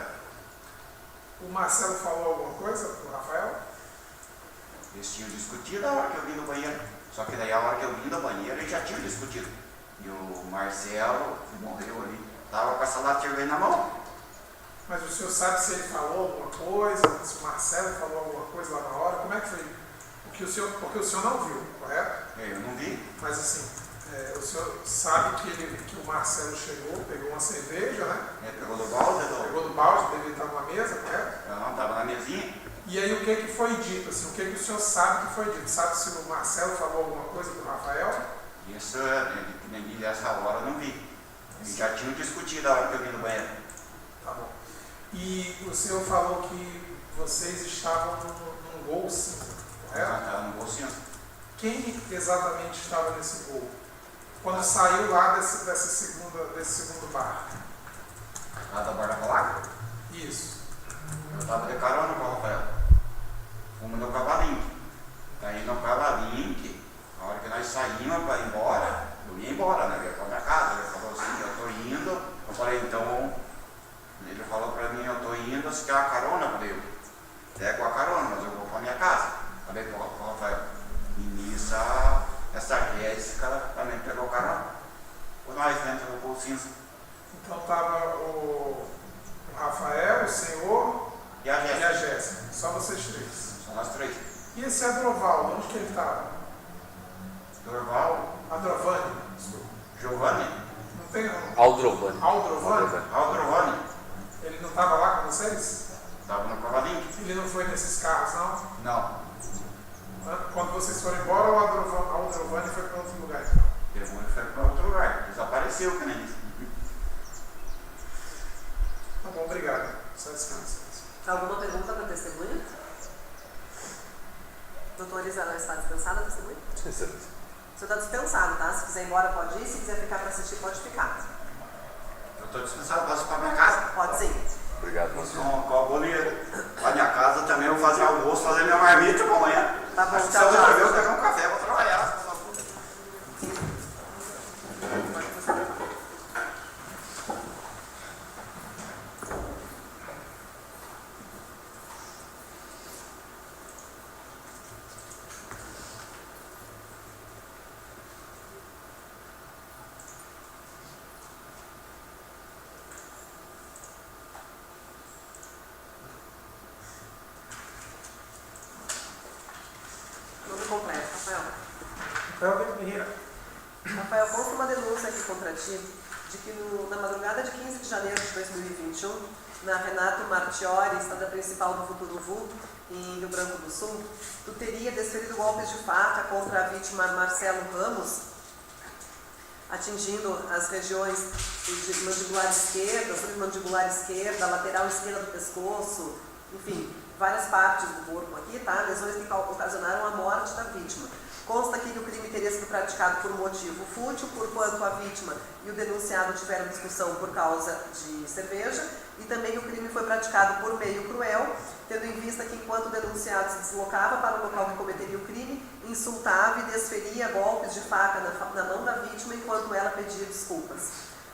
O Marcelo falou alguma coisa pro Rafael? Eles tinham discutido a hora que eu vim no banheiro. Só que daí a hora que eu vim no banheiro, eles já tinham discutido. E o Marcelo, que morreu ali, estava com essa lata de cerveja na mão. Mas o senhor sabe se ele falou alguma coisa, se o Marcelo falou alguma coisa lá na hora? Como é que foi? Porque o senhor não viu, correto? Eu não vi. Mas assim, o senhor sabe que o Marcelo chegou, pegou uma cerveja, né? Pegou do balde? Pegou do balde, dele estar numa mesa, correto? Não, estava na mesinha. E aí o que foi dito? Assim, o que o senhor sabe que foi dito? Sabe se o Marcelo falou alguma coisa para o Rafael? Isso, nem dessa hora eu não vi. Eles já tinham discutido a hora que eu vim no banheiro. Tá bom. E o senhor falou que vocês estavam num gol cinza, correto? Estava no bolsinho. Quem exatamente estava nesse gol? Quando saiu lá desse segundo bar? Lá da Barra Polaca? Isso. Eu estava de carona com o Rafael. Fomos no cavalinho. Daí no cavalinho, a hora que nós saímos para ir embora, eu ia embora, né? Eu ia para minha casa. Ele falou assim, eu estou indo. Eu falei, então, ele falou para mim, eu estou indo, você quer a carona? Eu falei, pego a carona, mas eu vou para minha casa. Falei para o Rafael. E nisso, essa Jéssica também pegou carona. Por nós dentro do bolsinho. Então estava o Rafael, o senhor E a Jéssica. Jéssica. Só vocês três. São nós três. E esse Adrovaldo, onde que ele estava? Dorval, Adrovani, desculpa. Giovanni, Não tem Aldrovani. Aldrovani? Aldrovani. Ele não estava lá com vocês? Estava no cavalinho? Ele não foi nesses carros, não? Não. Quando vocês foram embora, o Aldrovani foi para outro lugar, então? Pegou e foi para outro lugar. Desapareceu. parecia o cães. Tá bom, obrigado. Só descansa. Alguma pergunta para a testemunha? Doutora Isabel, está dispensada a testemunha? Sim, sim. Você está dispensado, tá? Se quiser ir embora, pode ir. Se quiser ficar para assistir, pode ficar. Eu estou dispensado, posso ir para minha casa? Pode sim. Obrigado, moço. Então, eu vou ali para minha casa também, vou fazer almoço, fazer minha marmita para amanhã. Tá bom, Acho que tchau, se eu resolver, tchau. eu pegar um café, vou trabalhar. Nome completo, Rafael. Rafael Bento Ferreira. Rafael, consta uma denúncia aqui contra ti de que na madrugada de 15 de janeiro de 2021, na Renato Martiori, estrada principal do Futuro Vu, em Rio Branco do Sul, tu teria desferido golpes de faca contra a vítima Marcelo Ramos, atingindo as regiões de mandibular esquerda, submandibular esquerda, lateral esquerda do pescoço, enfim, várias partes do corpo aqui, tá? Lesões que ocasionaram a morte da vítima. Consta aqui que o crime teria sido praticado por motivo fútil, porquanto a vítima e o denunciado tiveram discussão por causa de cerveja, e também que o crime foi praticado por meio cruel, tendo em vista que enquanto o denunciado se deslocava para o local que cometeria o crime, insultava e desferia golpes de faca na mão da vítima enquanto ela pedia desculpas.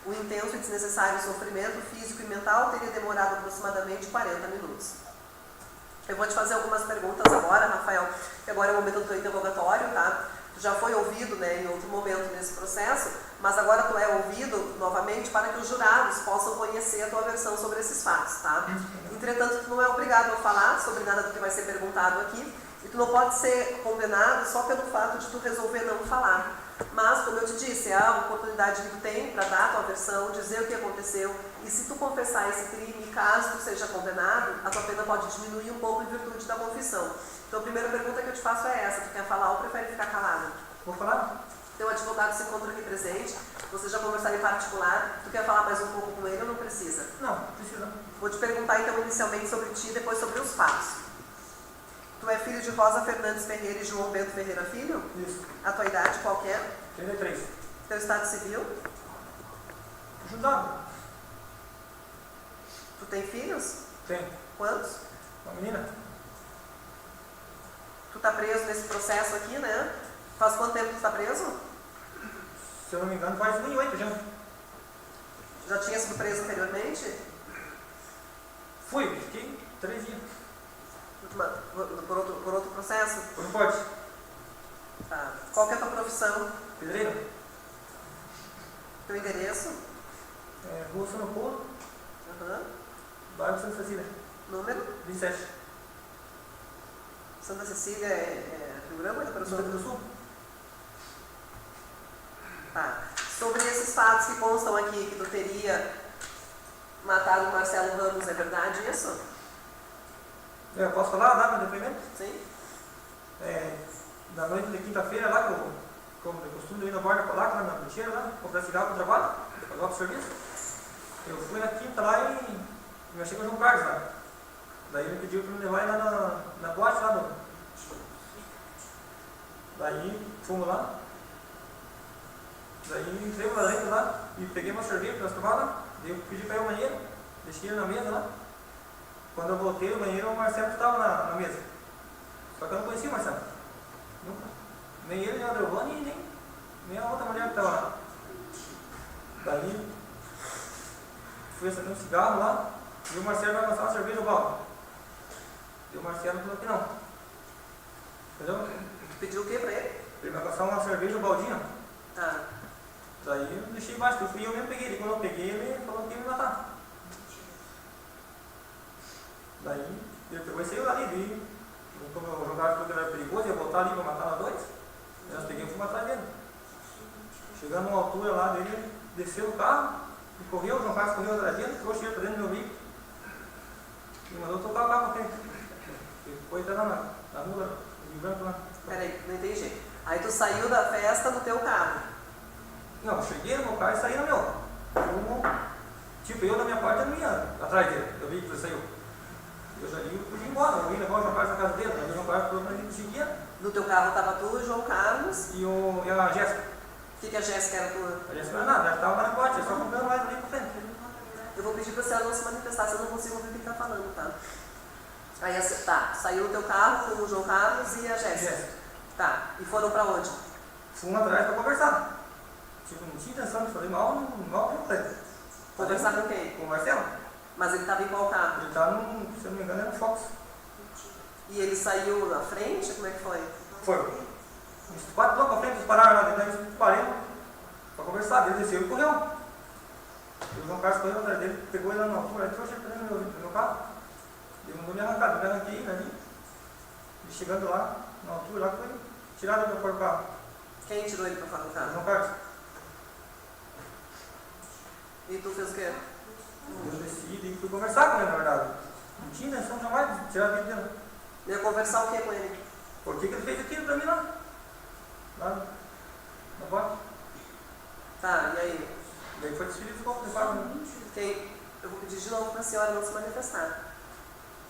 O intenso e desnecessário sofrimento físico e mental teria demorado aproximadamente 40 minutos. Eu vou te fazer algumas perguntas agora, Rafael, que agora é o momento do teu interrogatório, tá? Tu já foi ouvido, né, em outro momento nesse processo, mas agora tu é ouvido novamente para que os jurados possam conhecer a tua versão sobre esses fatos, tá? Entretanto, tu não é obrigado a falar sobre nada do que vai ser perguntado aqui, e tu não pode ser condenado só pelo fato de tu resolver não falar. Mas, como eu te disse, é a oportunidade que tu tem para dar a tua versão, dizer o que aconteceu, e se tu confessar esse crime, caso tu seja condenado, a tua pena pode diminuir um pouco em virtude da confissão. Então a primeira pergunta que eu te faço é essa: tu quer falar ou prefere ficar calado? Vou falar? Teu advogado se encontra aqui presente, vocês já conversaram em particular, tu quer falar mais um pouco com ele ou não precisa? Não, precisa. Vou te perguntar então inicialmente sobre ti e depois sobre os fatos. Tu é filho de Rosa Fernandes Ferreira e João Bento Ferreira Filho? Isso. A tua idade qual que é? 33. Teu estado civil? Juntado? Tu tem filhos? Tem. Quantos? Uma menina? Tu tá preso nesse processo aqui, né? Faz quanto tempo tu tá preso? Se eu não me engano, faz 2008 já. Já tinha sido preso anteriormente? Fui, fiquei 3 dias. Por outro processo? Não pode. Tá. Qual que é a tua profissão? Pedreiro? Teu endereço? Rua Sonopolo, Aham. bairro Santa Cecília. Número? 27. Santa Cecília é Rio Branco ou é para o Rio Grande do Sul? Tá. Sobre esses fatos que constam aqui, que tu teria matado o Marcelo Ramos, é verdade isso? Eu posso falar, dar meu depoimento? Sim? Na noite de quinta-feira, lá que eu, como de costume, eu ia na borda polaca, lá na lixeira, lá, comprar cigarro para o trabalho, pagar o serviço. Eu fui na quinta lá e eu achei com o João Carlos lá. Daí ele pediu para me levar ele lá na boate, lá no... Daí fomos lá. Daí entrei lá dentro lá e peguei uma cerveja para nós tomar lá. Daí eu pedi para ir ao banheiro, deixei ele na mesa lá. Quando eu voltei ao banheiro, o Marcelo estava na mesa. Só que eu não conhecia o Marcelo. Nunca. Nem ele, nem o Adriano, nem a outra mulher que estava lá. Daí fui acender um cigarro lá e o Marcelo vai lançar uma cerveja ao balde. E o Marcelo falou que não. Entendeu? Tu pediu o que pra ele? Ele vai passar uma cerveja ao baldinho. Tá. Daí eu deixei embaixo, que eu fui eu mesmo peguei ele. Quando eu peguei, ele falou que ia me matar. Daí ele pegou e saiu dali. Daí, como o jogador falou que era perigoso, ia voltar ali para matar nós dois. Daí nós peguei e fomos atrás dele. Chegando numa altura lá dele, ele desceu do carro e correu. O João Carlos correu atrás dele, trouxe ele para dentro do meu veículo e mandou tocar o carro para frente. Ele foi até lá na rua, no branco lá. Peraí, não entendi. Aí tu saiu da festa no teu carro. Não, eu cheguei no meu carro e saí no meu. Tipo, eu da minha parte eu não ia atrás dele. Eu vi que ele saiu. Eu já li, eu fui embora. Eu ia levar o João Carlos na casa dele. Aí o João Carlos falou pra mim que seguia. No teu carro estava tu, o João Carlos. E a Jéssica. O que a Jéssica era tua? A Jéssica não é nada, ela estava lá na boate, só comprando mais ali pra frente. Eu vou pedir pra senhora não se manifestar, se eu não consigo ouvir o que ele tá falando, tá? Aí, tá, saiu o teu carro com o João Carlos e a Jéssica. Jéssica. Tá, e foram pra onde? Fui atrás pra conversar. Tipo, não tinha intenção de fazer mal pra ele. Conversar com quem? Com o Marcelo. Mas ele tava em qual carro? Ele tá num, se eu não me engano, era um Fox. E ele saiu na frente? Como é que foi? Foi. Uns 4 blocos pra frente, eles pararam lá dentro, eles paramos pra conversar. Ele desceu e correu. E o João Carlos correu atrás dele, pegou ele lá na altura, ele trouxe ele no meu carro. Ele mandou me arrancar, eu me arranquei ali. E chegando lá, na altura, lá foi tirado pra fora do carro. Quem tirou ele pra fora do O carro? João Carlos. E tu fez o quê? Eu desci e fui conversar com ele, na verdade. Não tinha intenção jamais de tirar a vida dele. Ia conversar o quê com ele? Por que ele fez aquilo pra mim lá? Lá na boate. Tá, e aí? Daí foi desferido de volta, de fato. Eu vou pedir de novo pra senhora não se manifestar.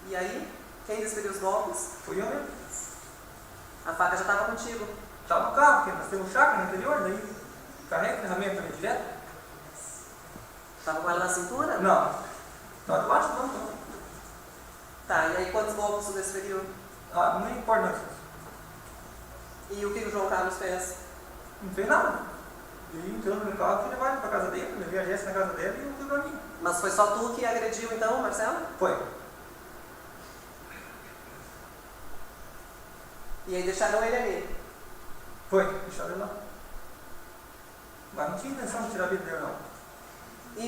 E aí? Quem desferiu os golpes? Fui eu mesmo. A faca já estava contigo. Estava no carro, porque nós temos chácara no interior, daí carrega a ferramenta também direto. Estava com ela na cintura? Não. Estava debaixo, não. Tá, e aí quantos golpes tu desferiu? Ah, não importa não. E o que o João Carlos fez? Não fez nada. E entrando no carro, fui levar ele pra casa dele, levei a Jéssica na casa dela e eu fui pra mim. Mas foi só tu que agrediu então, Marcelo? Foi. E aí deixaram ele ali? Foi, deixaram ele lá. Mas não tinha intenção de tirar a vida dele, não.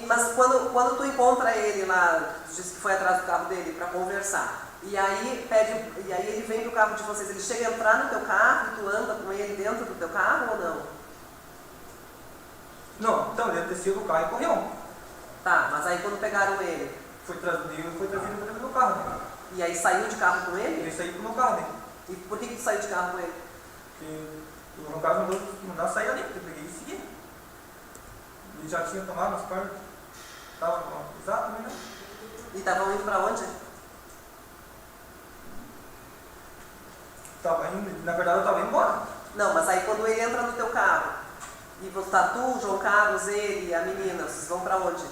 Mas quando tu encontra ele lá, diz que foi atrás do carro dele para conversar, e aí ele vem pro carro de vocês, ele chega a entrar no teu carro e tu anda com ele dentro do teu carro ou não? Não, então ele desceu do carro e correu. Tá, mas aí quando pegaram ele, Foi trazido para dentro do meu carro. Né? e aí saiu de carro com ele? Ele saiu pro meu carro, né? E por que tu saiu de carro com ele? Porque o João Carlos mandou sair ali, eu peguei e segui. Ele já tinha tomado as partes, estava alcoolizado também, né? E estavam indo para onde? Tava indo, na verdade eu estava indo embora. Não, mas aí quando ele entra no teu carro, e você tá tu, João Carlos, ele e a menina, vocês vão para onde?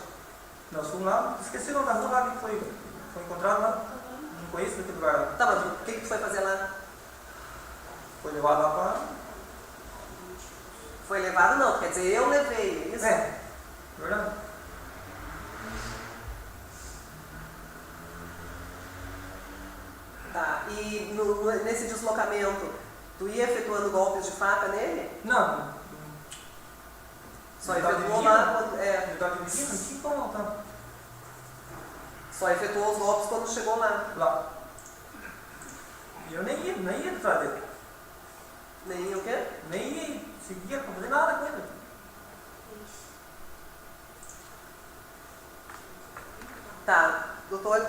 Nós fomos lá, esqueceram da rua lá que foi encontrado lá. Não conheço daquele lugar lá. Tá, mas o que tu foi fazer lá? Foi levado lá para. Foi levado não, quer dizer, eu levei, é isso? É, verdade. Tá, e nesse deslocamento, tu ia efetuando golpes de faca nele? Não. Só Ele tava efetuou dirigindo? lá quando. Ele estava dirigindo, não tinha como voltar. Só efetuou os golpes quando chegou lá. Lá. E eu nem ia atrás dele. Nem o quê? Nem ia, seguia, não fazia nada com ele. Tá, doutor,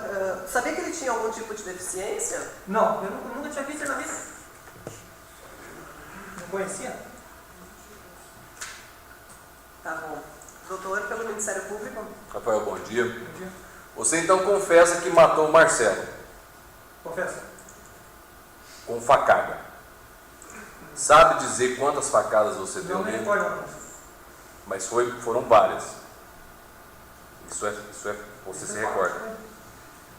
sabia que ele tinha algum tipo de deficiência? Não, eu nunca tinha visto ele na vida. Não conhecia. Tá bom. Doutor, pelo Ministério Público? Rafael, bom dia. Um dia. Você então confessa que matou o Marcelo Confesso. com facada. Sabe dizer quantas facadas você deu Não me nele? recordo. Mas foram várias. Isso é, você se recorda.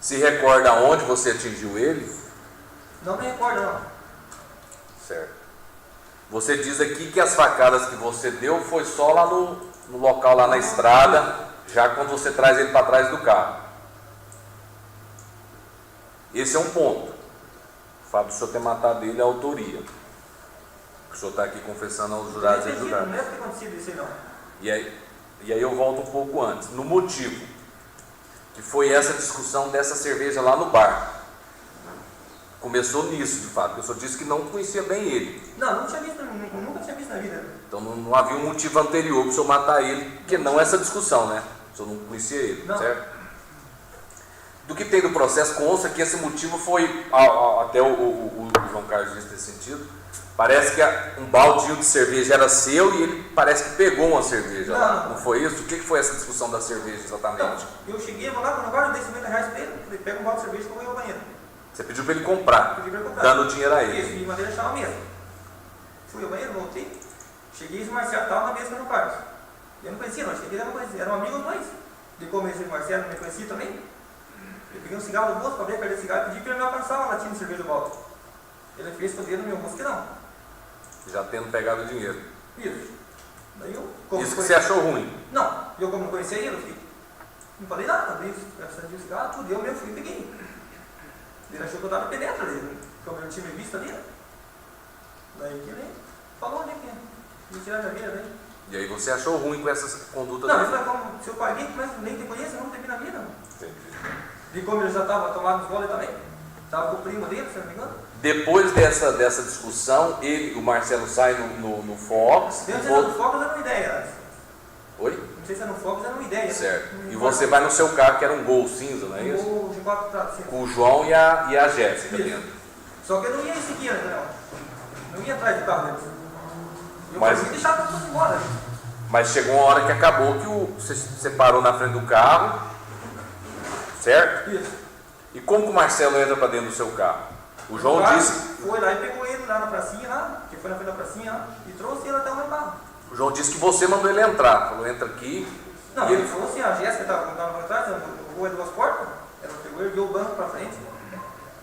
Se recorda onde você atingiu ele? Não me recordo, não. Certo. Você diz aqui que as facadas que você deu foi só lá no local, lá na estrada, já quando você traz ele para trás do carro. Esse é um ponto. O fato do senhor ter matado ele é a autoria. O senhor está aqui confessando aos jurados e Não julgados. deve ter acontecido isso aí, não. E aí eu volto um pouco antes, no motivo, que foi essa discussão dessa cerveja lá no bar. Começou nisso, de fato, porque o senhor disse que não conhecia bem ele. Não, nunca tinha visto na vida. Então não havia um motivo anterior para o senhor matar ele, porque não essa discussão, né? O senhor não conhecia ele, Não. certo? Do que tem do processo, consta que esse motivo foi, até o João Carlos disse nesse sentido, parece que um baldinho de cerveja era seu e ele parece que pegou uma cerveja lá. Não foi isso? O que foi essa discussão da cerveja exatamente? Eu cheguei, vou lá, no guarda, eu dei 50 reais pra ele, falei, pega um balde de cerveja que eu vou ir ao banheiro. Você pediu para ele comprar, Pedi pra ele comprar. dando dinheiro a Isso, ele. e mandei ele deixar na mesa. Fui ao banheiro, voltei, cheguei e o Marcelo estava na mesa no quarto. Eu não conhecia, não, cheguei, eu não conhecia, eram amigos nós. De como esse Marcelo não me conhecia também. Eu peguei um cigarro do bolso, abri a carteira de cigarro e pedi para ele me alcançar uma latinha de cerveja do balde. Ele fez com o dedo no meu rosto que não. Já tendo pegado o dinheiro. Isso. Daí eu, como Isso que não você conhecia- achou ruim. Não, eu como não conhecia ele, eu fiquei. Não falei nada, abri o cigarro, tudo, eu mesmo fui e peguei. Ele achou que eu estava penetra ali, como eu não tinha me visto ali. Daí que ele falou, né, que ia tirar a carteira daí. E aí você achou ruim com essa conduta Não, dele. isso é como se eu paguei, mas nem te conheço, não teve na vida. Não. Entendi. E como ele já estava tomado os goles também, estava com o primo dele, se não me engano. Depois dessa discussão, o Marcelo sai no Fox. Dentro do Focus era uma ideia. Oi? Não sei se era no Focus, era uma ideia. Certo. Não E importa. você vai no seu carro, que era um Gol cinza, não é isso? O de 4 pratos, sim. Com o João e a Jéssica Isso. dentro. Só que eu não ia em seguida, não. Não ia atrás do carro deles. Eu Mas- consegui deixar para todos embora. Mas chegou uma hora que acabou que você parou na frente do carro, certo? Isso. E como que o Marcelo entra para dentro do seu carro? O João cara disse, Foi lá e pegou ele lá na pracinha, lá, que foi na frente da pracinha lá, e trouxe ele até o meu carro. o João disse que você mandou ele entrar. Falou, entra aqui. Não, E ele falou assim, a Jéssica estava para trás, o gol é duas portas, ela pegou e ergueu o banco para frente.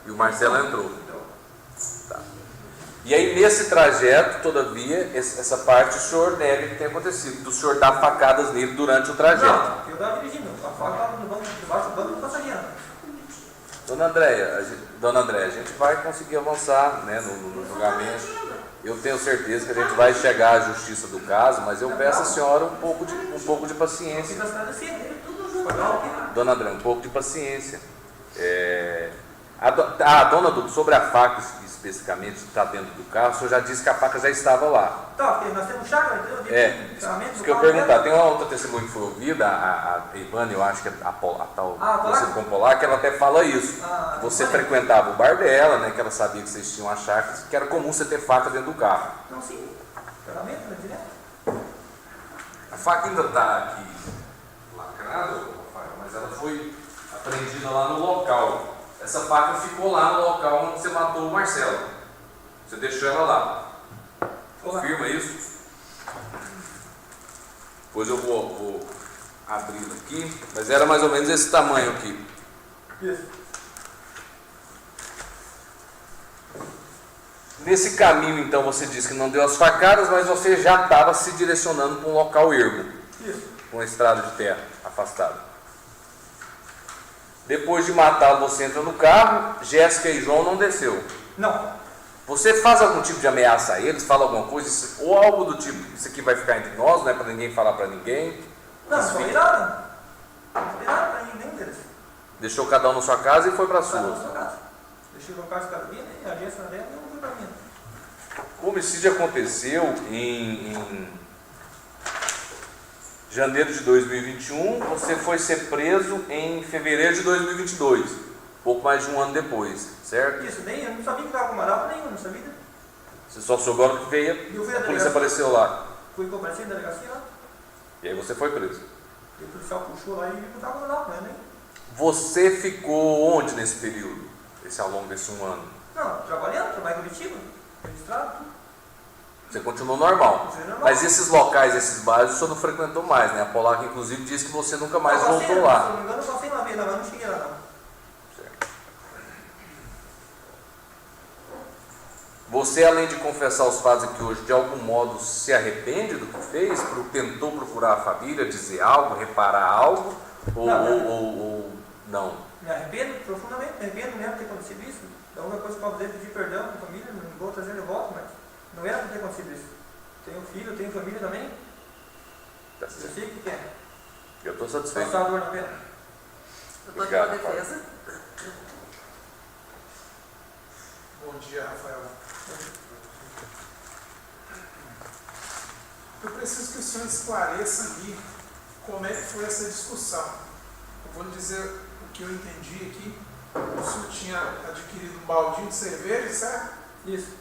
E o Marcelo entrou. Então, E aí nesse trajeto, todavia, essa parte o senhor nega que tem acontecido, do senhor dar facadas nele durante o trajeto. não, eu estava dirigindo, a faca estava no banco, debaixo do banco do passageiro. Dona Andréia, a gente vai conseguir avançar, né, no julgamento. Eu tenho certeza que a gente vai chegar à justiça do caso, mas eu peço à senhora um pouco de paciência. Fica esclarecido, tudo junto. Dona Andréia, um pouco de paciência. Dona Duque, sobre a faca especificamente, que está dentro do carro, o senhor já disse que a faca já estava lá. Tá, porque nós temos chácara, entendeu? Isso que eu perguntar, tem uma outra testemunha que foi ouvida, a Ivana, eu acho que é a tal Polar? você Polar, que ela até fala isso. Ah, Que você Ivana. frequentava o bar dela, né, que ela sabia que vocês tinham as chácaras, que era comum você ter faca dentro do carro. Não, sim, ferramenta, né, direto. A faca ainda está aqui lacrada, Rafael, mas ela foi apreendida lá no local. Essa faca ficou lá no local onde você matou o Marcelo. Você deixou ela lá. Confirma isso? Depois eu vou abrir aqui, mas era mais ou menos esse tamanho aqui. Isso. Nesse caminho, então, você disse que não deu as facadas, mas você já estava se direcionando para um local ermo, Isso. uma estrada de terra afastada. Depois de matá-lo, você entra no carro, Jéssica e João não desceu. Não. Você faz algum tipo de ameaça a eles, fala alguma coisa, ou algo do tipo, isso aqui vai ficar entre nós, não é para ninguém falar para ninguém. Não, não falei nada. Não falei nada para nenhum deles. Deixou cada um na sua casa e foi para a Cada um na sua. sua casa. Deixei o Carlos Carolina e a Jéssica dela e eu fui para mim. O homicídio aconteceu em janeiro de 2021, você foi ser preso em fevereiro de 2022, pouco mais de um ano depois, certo? Isso, nem eu não sabia que estava com mandato nenhum, não sabia. Você só soube a hora que veio, Eu fui à a polícia delegacia. apareceu lá, Fui comparecer na delegacia lá. e aí você foi preso. E o policial puxou lá e me botava mandato para ele, hein? Você ficou onde nesse período, ao longo desse um ano? Não, trabalhando, trabalho em Curitiba, registrado, tudo. Você continuou normal. Continuei normal. Mas esses locais, esses bairros, o senhor não frequentou mais, né? A Polaca, inclusive, disse que você nunca mais Eu passei, voltou Se lá. não me engano, eu passei uma vez lá, mas não cheguei lá não. Certo. Você, além de confessar os fatos aqui hoje, de algum modo se arrepende do que fez? Tentou procurar a família, dizer algo, reparar algo? Ou não? Me arrependo profundamente, me arrependo mesmo de ter acontecido isso. A única coisa que eu posso fazer é pedir perdão para a família, não vou trazer de volta, mas não era para ter acontecido isso. Tenho filho, tenho família também, Tá eu certo. sei o que é. Eu estou satisfeito. Passar a dor na pena. Eu estou aqui na Obrigado, defesa. Bom dia, Rafael. Eu preciso que o senhor esclareça ali como é que foi essa discussão. Eu vou lhe dizer o que eu entendi aqui. O senhor tinha adquirido um baldinho de cerveja, certo? Isso.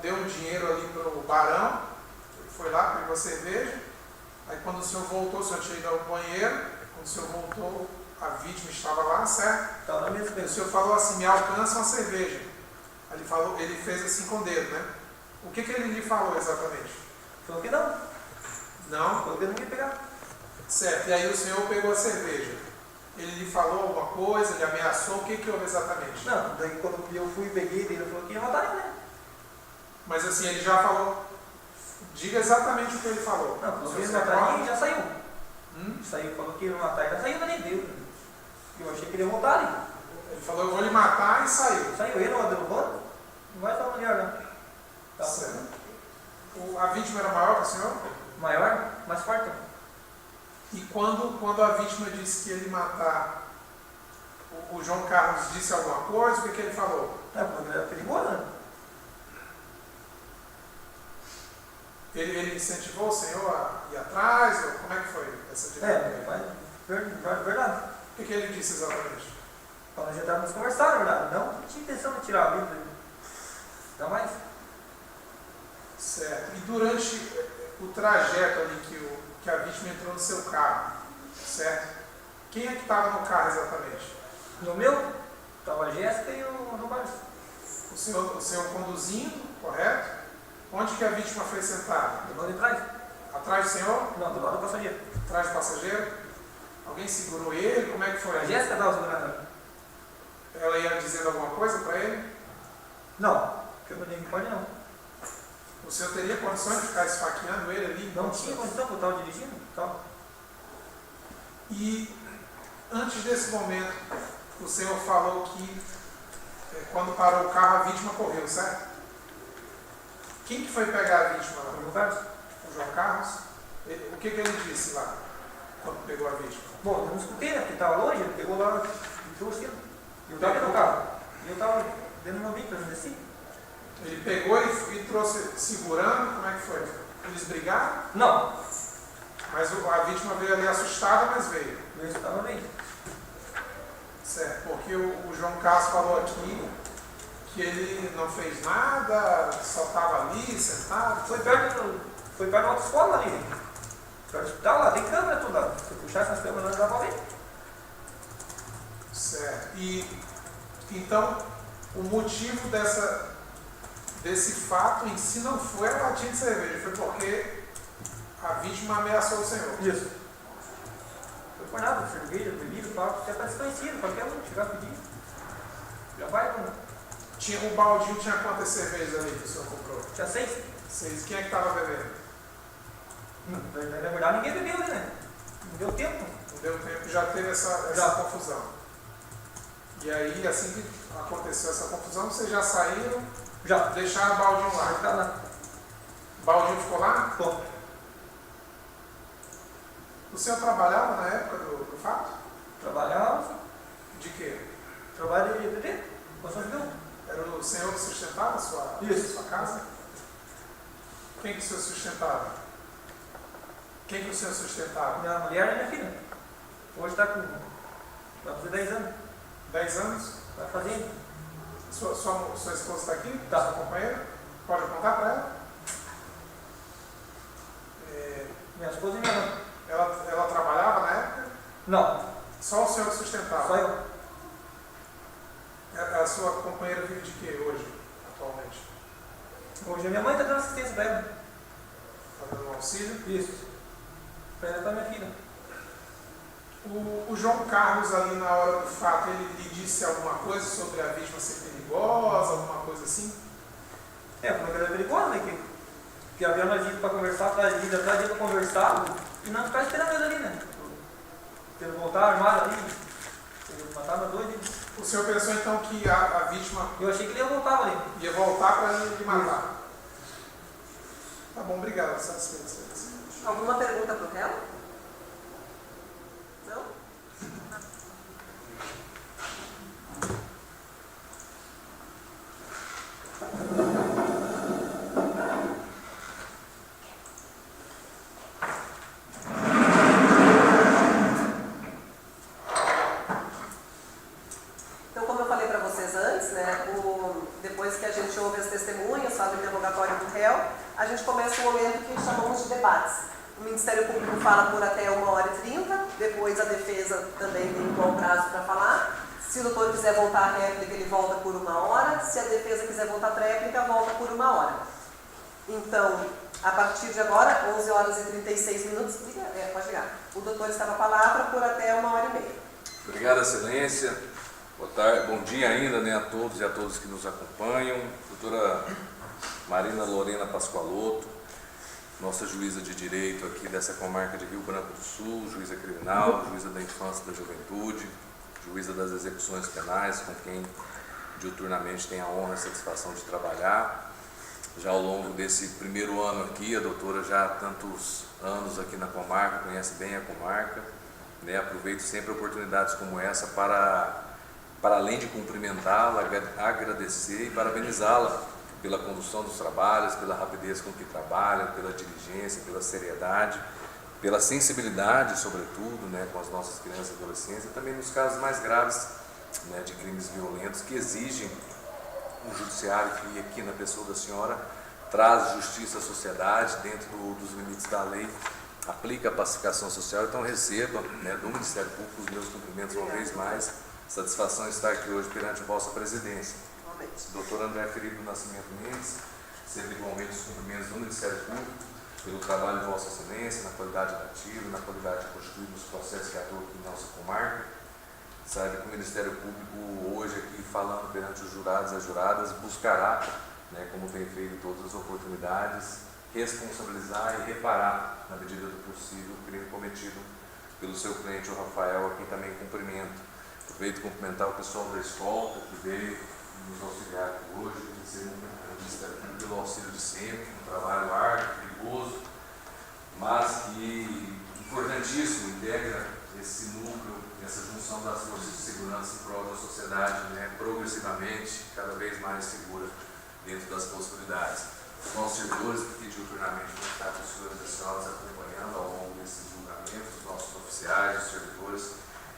deu um dinheiro ali para o barão, ele foi lá, pegou a cerveja, aí quando o senhor voltou, o senhor tinha ido ao banheiro, quando o senhor voltou, a vítima estava lá, certo? Estava na mesa O mesmo. senhor falou assim, me alcança uma cerveja. Aí ele falou, ele fez assim com o dedo, né? O que ele lhe falou exatamente? Falou que não. Não? Falou que não ia pegar. Certo, e aí o senhor pegou a cerveja. Ele lhe falou alguma coisa, lhe ameaçou, o que houve exatamente? Não, daí quando eu fui e peguei, ele falou que ia matar ele, né? Mas assim, ele já falou, diga exatamente o que ele falou. Não, falou O que ia senhor se matar ele recorda? e já saiu. Saiu, falou que ia matar ele, já saiu, nem deu. Eu achei que ele ia voltar ali. Ele falou, eu vou lhe matar e saiu. Saiu ele, o derrubando. Não vai só mulher, né? Tá. Certo. A vítima era maior que o senhor? Maior, mais forte. E quando a vítima disse que ia lhe matar, o João Carlos disse alguma coisa, o que ele falou? É, porque ele era perigoso, né? Ele incentivou o senhor a ir atrás? Ou como é que foi essa dinâmica? Verdade. O que ele disse exatamente? Quando a gente estava nos conversando, na verdade. Não tinha intenção de tirar a vida dele. Ainda mais. Certo. E durante o trajeto ali que a vítima entrou no seu carro, certo? Quem é que estava no carro exatamente? No meu, estava a Jéssica e o Roberto. O senhor conduzindo, correto? Onde que a vítima foi sentada? Do lado de trás? Atrás do senhor? Não, do lado do passageiro. Atrás do passageiro? Alguém segurou ele? Como é que foi? A Jéssica estava segurando. Ela ia dizendo alguma coisa para ele? Não, porque eu não pode não. O senhor teria condições de ficar esfaqueando ele ali? Não tinha condição, porque eu estava dirigindo. Então, E antes desse momento, o senhor falou que quando parou o carro, a vítima correu, certo? Quem que foi pegar a vítima lá? o Roberto. O João Carlos? O que ele disse lá, quando pegou a vítima? Bom, eu não escutei, né? Porque estava longe, ele pegou lá e trouxe ele. E eu estava dentro do carro. E eu estava dentro do meu bico, eu não desci. Ele pegou e trouxe segurando, como é que foi? Eles brigaram, Não, mas a vítima veio ali assustada, mas veio. eu estava bem. Certo, porque o João Carlos falou aqui que ele não fez nada, só estava ali, sentado. Foi perto da autoescola ali. Perto do hospital lá, tem câmera tudo lá. Se puxar essas câmeras, dá para ver. Certo. E então o motivo desse fato em si não foi a latinha de cerveja, foi porque a vítima ameaçou o senhor. Isso. Não foi nada, cerveja, bebida, papo, você está desconhecido, qualquer um chegar a pedir. Já vai, não. O baldinho tinha quantas cervejas ali que o senhor comprou? Tinha 6. 6. Quem é que estava bebendo? Na verdade, ninguém bebeu, né? Não deu tempo. Não deu tempo, já teve essa Já. confusão. E aí, assim que aconteceu essa confusão, vocês já saíram, Já. deixaram o baldinho Vai lá. ficar lá. O baldinho ficou lá? Bom, O senhor trabalhava na época do fato? trabalhava, De quê? trabalho de bebê, construção civil. Era o senhor que sustentava a sua casa? Quem que o senhor sustentava? Quem que o senhor sustentava? Minha mulher e minha filha. Hoje está com. Vai fazer 10 anos. 10 anos? Vai fazer. Sua esposa está aqui? Tá. Sua companheira? Pode contar para ela? Minha esposa e minha mãe. Ela trabalhava na época? Não, Só o senhor que sustentava? só eu. A sua companheira vive de quê hoje, atualmente? Hoje a minha mãe está dando assistência para ela. Está dando um auxílio? Isso. Para ela e para minha filha. O João Carlos, ali na hora do fato, ele lhe disse alguma coisa sobre a vítima ser perigosa, alguma coisa assim? É, porque ela é perigosa, né? Que havia nós ido para conversar, atrás dele para conversar e não ficar esperando ele ali, né? Ele voltar armado ali, ele matar nós dois. O senhor pensou então que a vítima Eu achei que ele ia voltar ali. ia voltar para lhe matar? Tá bom, obrigado. Satisfeito. Alguma pergunta para o réu? Não? Então, como eu falei para vocês antes, né, depois que a gente ouve as testemunhas, começado o interrogatório do réu, a gente começa o momento que chamamos de debates. O Ministério Público fala por até 1h30, depois a defesa também tem igual prazo para falar. Se o doutor quiser voltar à réplica, ele volta por 1 hora. Se a defesa quiser voltar para a réplica, volta por 1 hora. Então, a partir de agora, 11h36, pode ligar. O doutor está com a palavra por até 1h30. Obrigado, Excelência. Boa tarde, bom dia ainda, né, a todos e a todas que nos acompanham. Doutora Marina Lorena Pascoaloto, nossa juíza de direito aqui dessa comarca de Rio Branco do Sul, juíza criminal, juíza da infância e da juventude, juíza das execuções penais, com quem diuturnamente tem a honra e a satisfação de trabalhar. Já ao longo desse primeiro ano aqui, a doutora já há tantos anos aqui na comarca, conhece bem a comarca, né? Aproveito sempre oportunidades como essa para além de cumprimentá-la, agradecer e parabenizá-la pela condução dos trabalhos, pela rapidez com que trabalha, pela diligência, pela seriedade, pela sensibilidade, sobretudo, né, com as nossas crianças e adolescentes, e também nos casos mais graves, né, de crimes violentos que exigem um judiciário que, aqui na pessoa da senhora, traz justiça à sociedade dentro dos limites da lei, aplica a pacificação social. Então receba, né, do Ministério Público os meus cumprimentos uma vez mais. Satisfação estar aqui hoje perante a vossa presidência. Doutor André Felipe do Nascimento Mendes, sempre igualmente os cumprimentos do Ministério Público pelo trabalho de Vossa Excelência, na qualidade ativa, na qualidade de constituir nos processos que atuam aqui em nossa comarca. Sabe que o Ministério Público hoje aqui, falando perante os jurados e as juradas, buscará, né, como tem feito em todas as oportunidades, responsabilizar e reparar, na medida do possível, o crime cometido pelo seu cliente, o Rafael, a quem também cumprimento. Aproveito cumprimentar o pessoal da escolta que veio nos auxiliar aqui hoje, agradecer o Ministério Público pelo auxílio de sempre, um trabalho árduo, perigoso, mas que, importantíssimo, integra esse núcleo, essa junção das forças de segurança em prol da sociedade, né, progressivamente, cada vez mais segura dentro das possibilidades. Os nossos servidores que diuturnamente vão estar com os senhores e as senhoras acompanhando ao longo desses julgamentos, os nossos oficiais, os servidores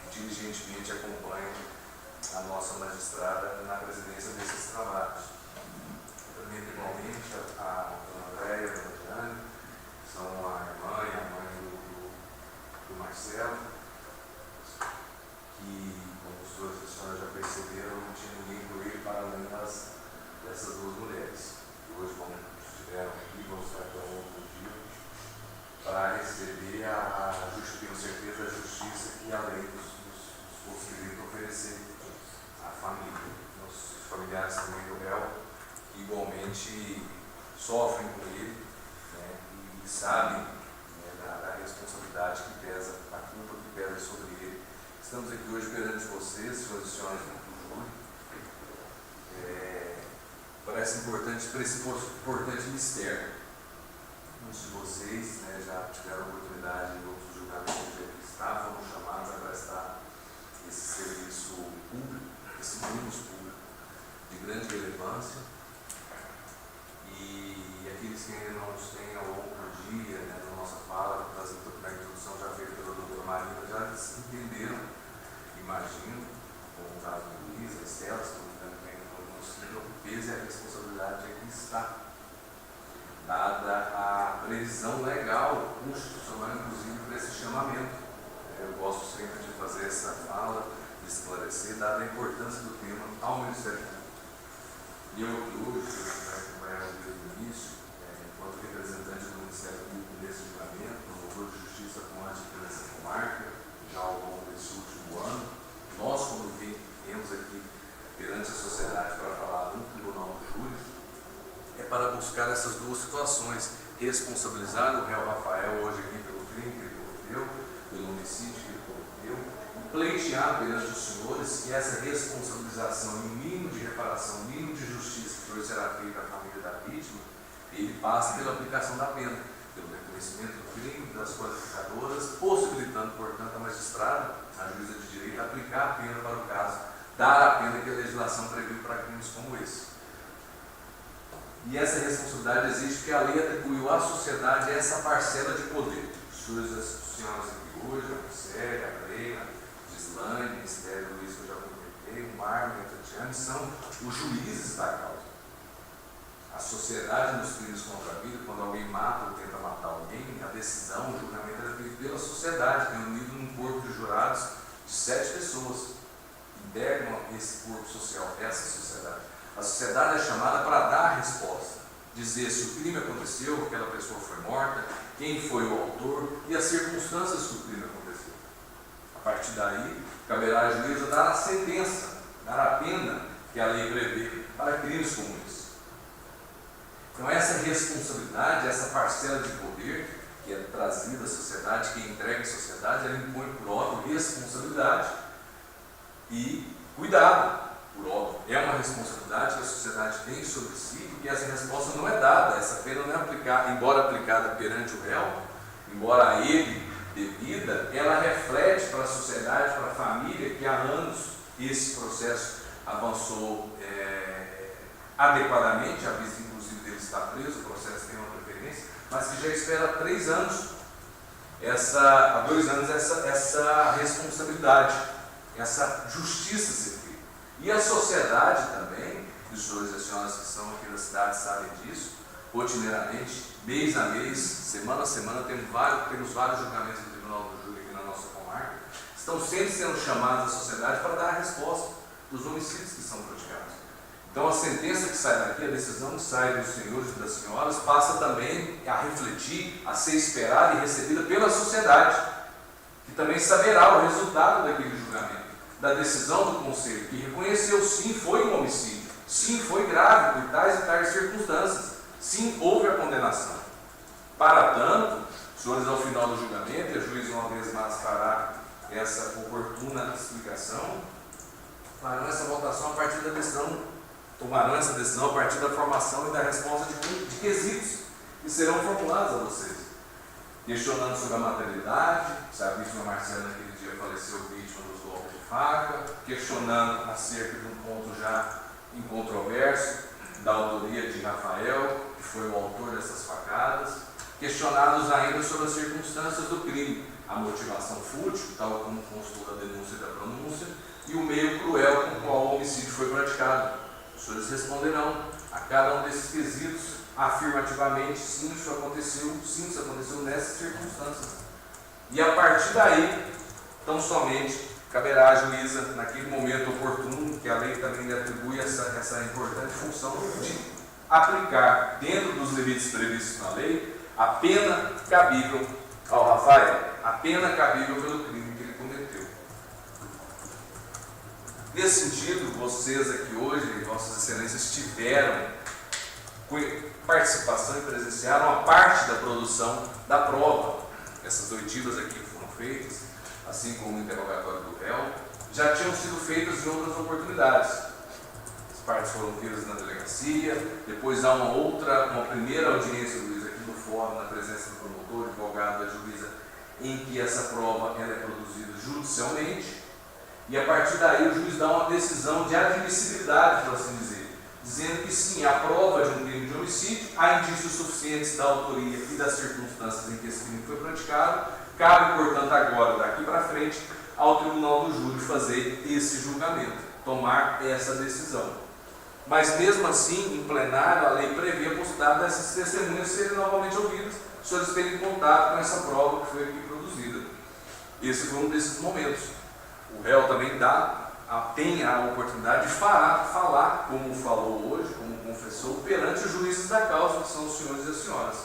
que diligentemente acompanham a nossa magistrada na presidência desses trabalhos. Também, igualmente, a dona Andréia, a dona Jane, são a irmã e a mãe do Marcelo, que, como os senhores e as senhoras já perceberam, não tinha ninguém por ele para além dessas duas mulheres, que hoje estiveram aqui, vão estar aqui ao longo do dia, para receber tenho certeza, a justiça que a lei nos possibilita oferecer à família. Os familiares também do réu, que igualmente sofrem com ele, né, e sabem, né, da responsabilidade que pesa, da culpa que pesa sobre ele. Estamos aqui hoje perante vocês, senhores e senhoras do júri. Parece importante para esse importante mistério. Muitos de vocês, né, já tiveram a oportunidade em outros julgamentos de estavam chamados a prestar esse serviço público, esse ônibus público de grande relevância, e aqueles que ainda não os têm ao longo do dia, né, na nossa fala, na introdução já feita pela doutora Marina, já entenderam, imagino, como o caso do Luiz, a Estela, estão também o peso e a responsabilidade aqui está, dada a previsão legal, constitucional, inclusive, para esse chamamento. Eu gosto sempre de fazer essa fala, de esclarecer, dada a importância do tema ao Ministério Público. E eu aqui hoje, desde o início, enquanto representante do Ministério Público nesse julgamento, promotor de justiça atuante aqui nessa comarca, já ao longo desse último ano, nós, como viemos aqui perante a sociedade para falar no Tribunal do Júri, é para buscar essas duas situações: responsabilizar o réu Rafael hoje aqui pelo crime que ele cometeu, pelo homicídio que ele cometeu, e pleitear perante os senhores que essa responsabilização e mínimo de reparação, mínimo de justiça que hoje será feita à família da vítima, ele passe pela aplicação da pena, pelo reconhecimento do crime, das qualificadoras, possibilitando, portanto, a magistrada, a juíza de direito, aplicar a pena para o caso, dar a pena que a legislação previu para crimes como esse. E essa responsabilidade existe porque a lei atribuiu à sociedade essa parcela de poder. Os senhores e as senhoras aqui hoje, a Marcela, a Brena, a Gislaine, a Esther, o Luiz, que eu já comentei, o Marlon e a Tatiane, são os juízes da causa. A sociedade nos crimes contra a vida, quando alguém mata ou tenta matar alguém, a decisão, o julgamento é feito pela sociedade, reunido num corpo de jurados de 7 pessoas que integram esse corpo social, essa sociedade. A sociedade é chamada para dar a resposta, dizer se o crime aconteceu, aquela pessoa foi morta, quem foi o autor e as circunstâncias que o crime aconteceu. A partir daí, caberá à juíza dar a sentença, dar a pena que a lei prevê para crimes como esse. Então essa responsabilidade, essa parcela de poder que é trazida à sociedade, que é entregue à sociedade, ela impõe por óbvio responsabilidade e cuidado. Por óbvio, é uma responsabilidade que a sociedade tem sobre si, porque essa resposta não é dada, essa pena não é aplicada, embora aplicada perante o réu, embora a ele devida, ela reflete para a sociedade, para a família, que há anos esse processo avançou adequadamente, a vista inclusive dele estar preso, o processo tem uma preferência, mas que já espera há 3 anos, há 2 anos, essa responsabilidade, essa justiça ser feita. E a sociedade também, os senhores e as senhoras que estão aqui da cidade sabem disso, rotineiramente, mês a mês, semana a semana, temos vários julgamentos do Tribunal do Júri aqui na nossa comarca, estão sempre sendo chamados à sociedade para dar a resposta dos homicídios que são praticados. Então a sentença que sai daqui, a decisão que sai dos senhores e das senhoras, passa também a refletir, a ser esperada e recebida pela sociedade, que também saberá o resultado daquele julgamento, da decisão do conselho, que reconheceu sim, foi um homicídio, sim, foi grave por tais e tais circunstâncias, sim, houve a condenação. Para tanto, senhores, ao final do julgamento, e a juíza uma vez mais fará essa oportuna explicação, farão essa votação a partir da decisão, tomarão essa decisão a partir da formação e da resposta de quesitos que serão formulados a vocês. Questionando sobre a maternidade, se a vítima Marcela naquele dia faleceu vítima dos golpes de faca, questionando acerca de um ponto já incontroverso, da autoria de Rafael, que foi o autor dessas facadas, questionados ainda sobre as circunstâncias do crime, a motivação fútil, tal como constou da denúncia e da pronúncia, e o meio cruel com o qual o homicídio foi praticado. Os senhores responderão a cada um desses quesitos afirmativamente, sim, isso aconteceu nessas circunstâncias. E a partir daí, tão somente, caberá à juíza, naquele momento oportuno, que a lei também lhe atribui essa importante função de aplicar, dentro dos limites previstos na lei, a pena cabível ao Rafael, a pena cabível pelo crime que ele cometeu. Nesse sentido, vocês aqui hoje, Vossas Excelências, tiveram participação e presenciaram a parte da produção da prova. Essas oitivas aqui que foram feitas, assim como o interrogatório do réu, já tinham sido feitas em outras oportunidades. As partes foram feitas na delegacia, depois há uma primeira audiência, Luiz, aqui no fórum, na presença do promotor, advogado, da juíza, em que essa prova ela é produzida judicialmente, e a partir daí o juiz dá uma decisão de admissibilidade, por assim dizer, dizendo que sim, a prova de um crime de homicídio, há indícios suficientes da autoria e das circunstâncias em que esse crime foi praticado, cabe, portanto, agora, daqui para frente, ao Tribunal do Júri fazer esse julgamento, tomar essa decisão. Mas mesmo assim, em plenário, a lei prevê a possibilidade dessas testemunhas serem novamente ouvidas, os senhores terem contato com essa prova que foi aqui produzida. Esse foi um desses momentos. O réu também tem a oportunidade de falar, como falou hoje, como confessou, perante os juízes da causa, que são os senhores e as senhoras.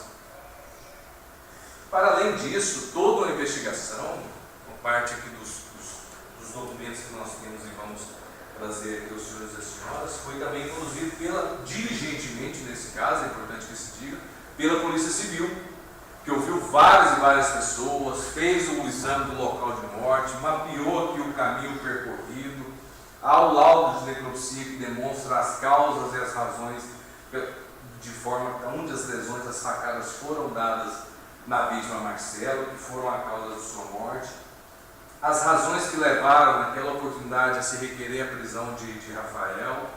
Para além disso, toda a investigação, por parte aqui dos documentos que nós temos e vamos trazer aqui aos senhores e as senhoras, foi também conduzido diligentemente, nesse caso, é importante que se diga, pela Polícia Civil, que ouviu várias e várias pessoas, fez o exame do local de morte, mapeou aqui o caminho percorrido, há o laudo de necropsia que demonstra as causas e as razões de forma onde as lesões, as facadas foram dadas na vítima Marcelo, que foram a causa de sua morte, as razões que levaram naquela oportunidade a se requerer a prisão de Rafael,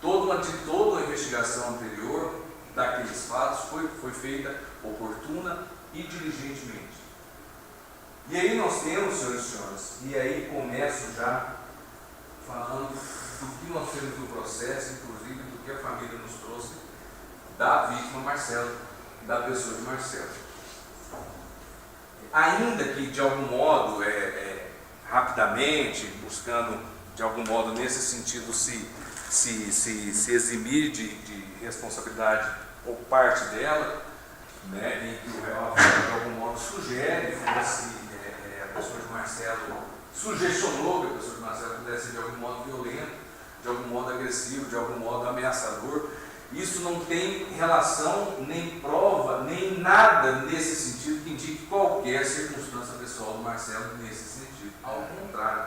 toda a investigação anterior daqueles fatos foi feita oportuna e diligentemente. E aí nós temos, senhores e senhoras, e aí começo já falando do que nós temos no processo, inclusive do que a família nos trouxe da vítima Marcelo, da pessoa de Marcelo. Ainda que de algum modo, rapidamente, buscando de algum modo nesse sentido se eximir de responsabilidade ou parte dela, né, em que o réu de algum modo sugere que a pessoa de Marcelo sugestionou que a pessoa de Marcelo pudesse ser de algum modo violento, de algum modo agressivo, de algum modo ameaçador. Isso não tem relação, nem prova, nem nada nesse sentido que indique qualquer circunstância pessoal do Marcelo nesse sentido. Ao contrário,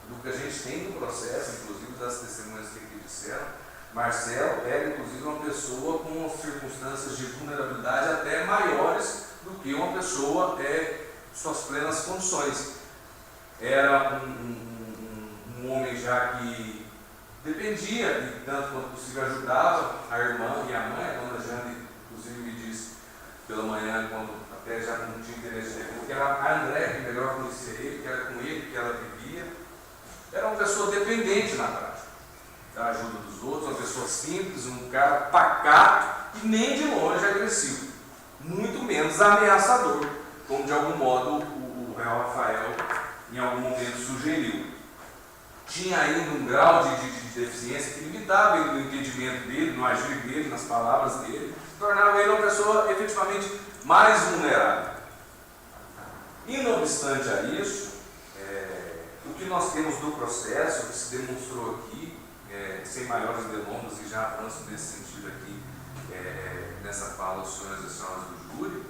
do que a gente tem no processo, inclusive das testemunhas que aqui disseram, Marcelo era inclusive uma pessoa com circunstâncias de vulnerabilidade até maiores do que uma pessoa suas plenas condições. Era um homem já que dependia, e tanto quanto possível ajudava a irmã e a mãe. A dona Jane, inclusive, me disse pela manhã, quando até já não tinha interesse de que era a André que melhor conhecia ele, que era com ele que ela vivia. Era uma pessoa dependente na prática da ajuda dos outros, uma pessoa simples, um cara pacato e nem de longe agressivo, muito menos ameaçador, como de algum modo o réu Rafael em algum momento sugeriu. Tinha ainda um grau de deficiência que limitava ele no entendimento dele, no agir dele, nas palavras dele, tornava ele uma pessoa efetivamente mais vulnerável. E não obstante a isso, o que nós temos do processo, que se demonstrou aqui, sem maiores delongas, e já avanço nesse sentido aqui, nessa fala dos senhores e senhoras do júri,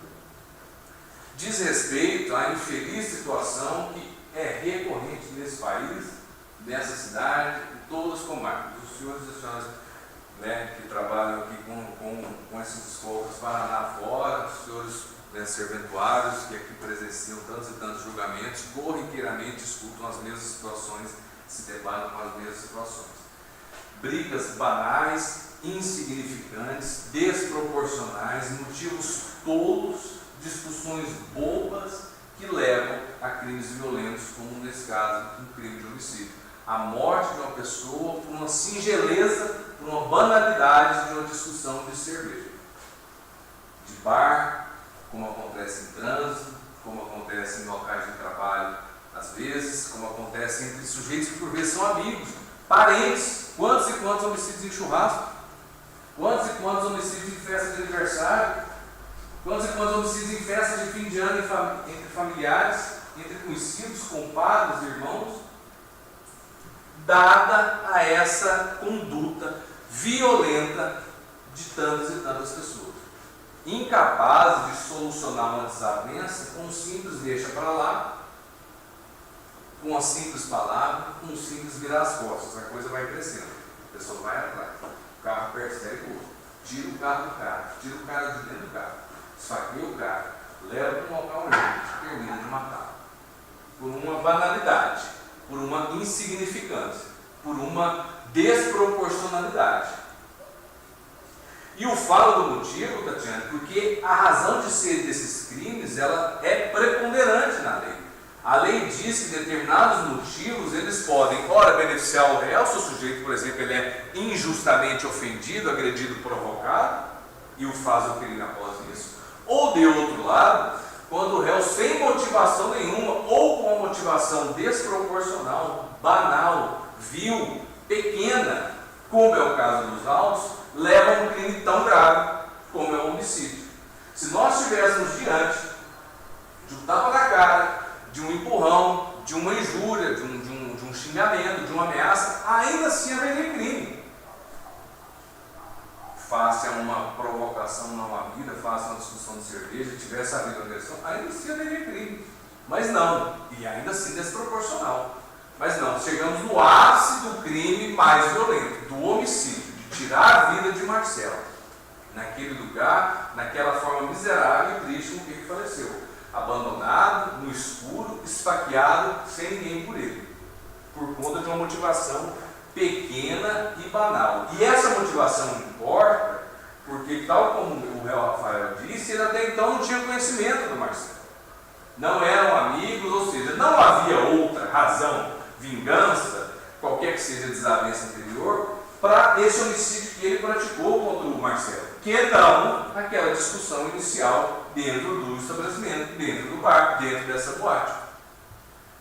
diz respeito à infeliz situação que é recorrente nesse país, nessa cidade, em todas as comarcas. Os senhores e senhoras, né, que trabalham aqui com esses escoltas Paraná fora, os senhores serventuários que aqui presenciam tantos e tantos julgamentos, corriqueiramente escutam as mesmas situações, se debatem com as mesmas situações. Brigas banais, insignificantes, desproporcionais, motivos tolos, discussões bobas que levam a crimes violentos, como nesse caso, um crime de homicídio. A morte de uma pessoa por uma singeleza, por uma banalidade de uma discussão de cerveja, de bar, como acontece em trânsito, como acontece em locais de trabalho, às vezes, como acontece entre sujeitos que por vezes são amigos, parentes. Quantos e quantos homicídios em churrasco? Quantos e quantos homicídios em festa de aniversário? Quantos e quantos homicídios em festa de fim de ano entre familiares, entre conhecidos, compadres, irmãos? Dada a essa conduta violenta de tantas e tantas pessoas, incapazes de solucionar uma desavença com um simples deixa para lá, com uma simples palavra, com um simples virar as costas. A coisa vai crescendo, a pessoa vai atrás, o carro persegue o outro, tira o carro do cara, tira o cara de dentro do carro, esfaqueia o cara, leva para um local onde termina de matar, por uma banalidade, por uma insignificância, por uma desproporcionalidade. E eu falo do motivo, Tatiana, porque a razão de ser desses crimes, ela é preponderante na lei. A lei diz que determinados motivos, eles podem, ora, beneficiar o réu, se o sujeito, por exemplo, ele é injustamente ofendido, agredido, provocado, e o faz o crime após isso. Ou, de outro lado, quando o réu, sem motivação nenhuma, ou com uma motivação desproporcional, banal, vil, pequena, como é o caso dos autos, leva a um crime tão grave como é o homicídio. Se nós estivéssemos diante de um tapa na cara, de um empurrão, de uma injúria, de um xingamento, de uma ameaça, ainda assim haveria crime. Face a uma provocação não havida, face a uma discussão de cerveja, tivesse havido agressão, ainda assim haveria crime. Mas não, e ainda assim desproporcional. Mas não, chegamos no ápice do crime mais violento, do homicídio, de tirar a vida de Marcelo, naquele lugar, naquela forma miserável e triste com que ele faleceu. Abandonado, no escuro, esfaqueado, sem ninguém por ele, por conta de uma motivação pequena e banal. E essa motivação importa porque, tal como o réu Rafael disse, ele até então não tinha conhecimento do Marcelo. Não eram amigos, ou seja, não havia outra razão, vingança, qualquer que seja a desavença anterior, para esse homicídio que ele praticou contra o Marcelo, que não aquela discussão inicial dentro do estabelecimento, dentro do bar, dentro dessa boate.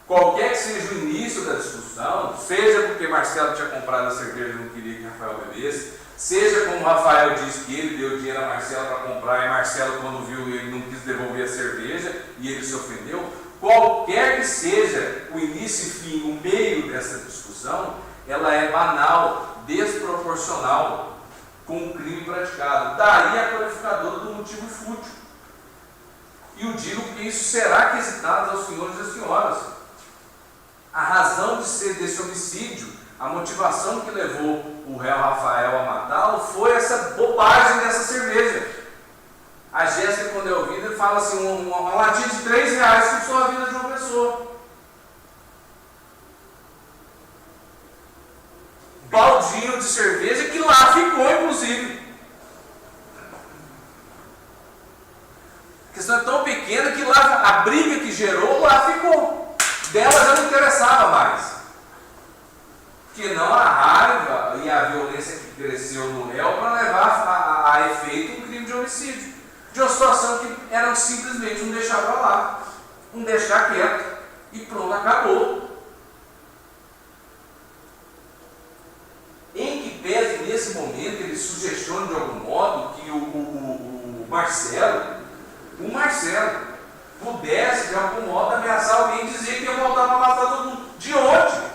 Qualquer que seja o início da discussão, seja porque Marcelo tinha comprado a cerveja e não queria que Rafael bebesse, seja como Rafael disse que ele deu dinheiro a Marcelo para comprar e Marcelo, quando viu, ele não quis devolver a cerveja e ele se ofendeu, qualquer que seja o início e fim, o meio dessa discussão, ela é banal, desproporcional com o crime praticado. Daí a qualificadora do motivo fútil. E eu digo porque isso será quesitado aos senhores e às senhoras. A razão de ser desse homicídio, a motivação que levou o réu Rafael a matá-lo foi essa bobagem dessa cerveja. A Jéssica, quando é ouvida, fala assim, uma latinha de R$3 custou a vida de uma pessoa. Baldinho de cerveja que lá ficou, inclusive. A questão é tão pequena que lá a briga que gerou lá ficou. Dela já não interessava mais. Que não a raiva e a violência que cresceu no réu para levar a efeito um crime de homicídio. De uma situação que era simplesmente um deixar para lá, um deixar quieto e pronto, acabou. Em que pese nesse momento ele sugestione de algum modo que o Marcelo pudesse de algum modo ameaçar alguém e dizer que ia voltar para matar todo mundo. De onde?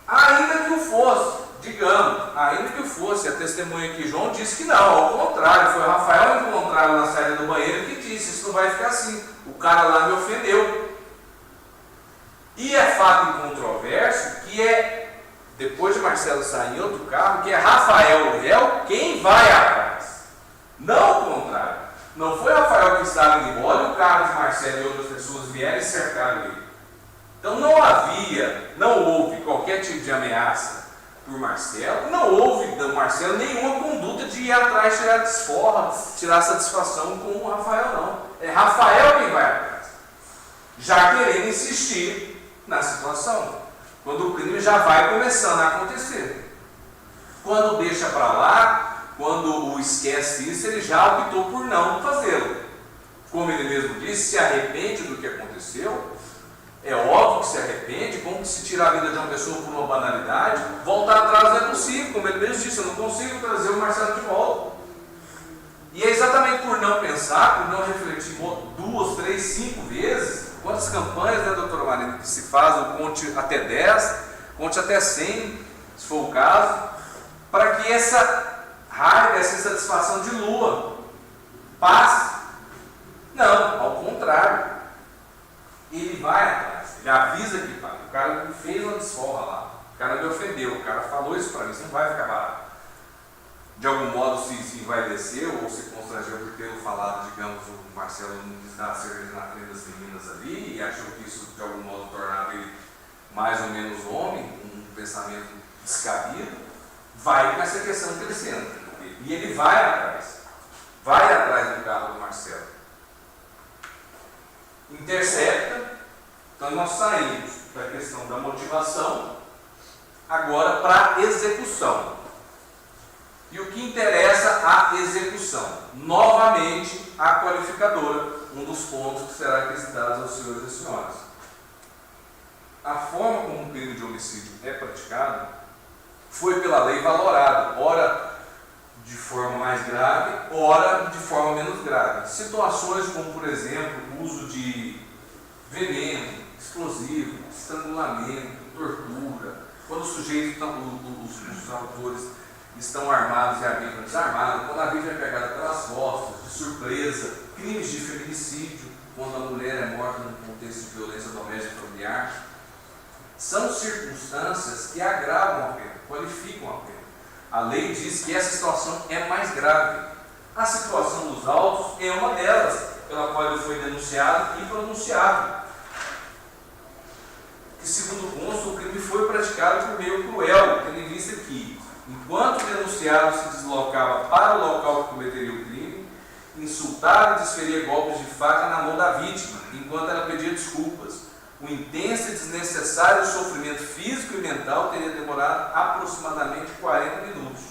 Ainda que o fosse, digamos, ainda que o fosse, a testemunha aqui, João, disse que não, ao contrário, foi o Rafael encontrado na saída do banheiro que disse, isso não vai ficar assim, o cara lá me ofendeu. E é fato incontroverso que é, depois de Marcelo sair em outro carro, que é Rafael o réu quem vai atrás, não o contrário. Não foi Rafael que estava indo embora e o carro de Marcelo e outras pessoas vieram e cercaram ele. Então não houve qualquer tipo de ameaça por Marcelo, não houve do Marcelo nenhuma conduta de ir atrás, tirar desforra, tirar satisfação com o Rafael, não. É Rafael quem vai atrás, já querendo insistir na situação, quando o crime já vai começando a acontecer. Quando deixa para lá, quando o esquece isso, ele já optou por não fazê-lo. Como ele mesmo disse, se arrepende do que aconteceu. É óbvio que se arrepende, como que se tirar a vida de uma pessoa por uma banalidade, voltar atrás não é possível, como ele mesmo disse, eu não consigo trazer o Marcelo de volta. E é exatamente por não pensar, por não refletir 2, 3, 5 vezes, quantas campanhas, né, doutora Marina, que se faz, o conte até 10, conte até 100, se for o caso, para que essa raiva, essa insatisfação de lua passe. Não, ao contrário. Ele vai atrás, ele avisa que vai. O cara me fez uma desforra lá, o cara me ofendeu, o cara falou isso para mim, isso não vai ficar barato. De algum modo se envaideceu ou se constrangeu por ter falado, digamos, o Marcelo não quis dar a cerveja na frente das meninas ali e achou que isso de algum modo tornava ele mais ou menos homem, um pensamento descabido, vai com essa questão crescendo. E ele vai atrás do carro do Marcelo. Intercepta, então nós saímos da questão da motivação agora para a execução. E o que interessa a execução? Novamente a qualificadora, um dos pontos que será acrescentado aos senhores e senhoras. A forma como o crime de homicídio é praticado foi pela lei valorado, ora de forma mais grave, ora de forma menos grave. Situações como, por exemplo, o uso de veneno, explosivo, estrangulamento, tortura, quando os sujeitos, os autores estão armados e a vítima desarmada, quando a vítima é pegada pelas costas, de surpresa, crimes de feminicídio, quando a mulher é morta num contexto de violência doméstica e familiar, são circunstâncias que agravam a pena, qualificam a pena. A lei diz que essa situação é mais grave. A situação dos autos é uma delas, pela qual ele foi denunciado e pronunciado. Que, segundo consta, o crime foi praticado por meio cruel, tendo em vista que, enquanto o denunciado se deslocava para o local que cometeria o crime, insultava e desferia golpes de faca na mão da vítima, enquanto ela pedia desculpas, O intenso e desnecessário sofrimento físico e mental teria demorado aproximadamente 40 minutos.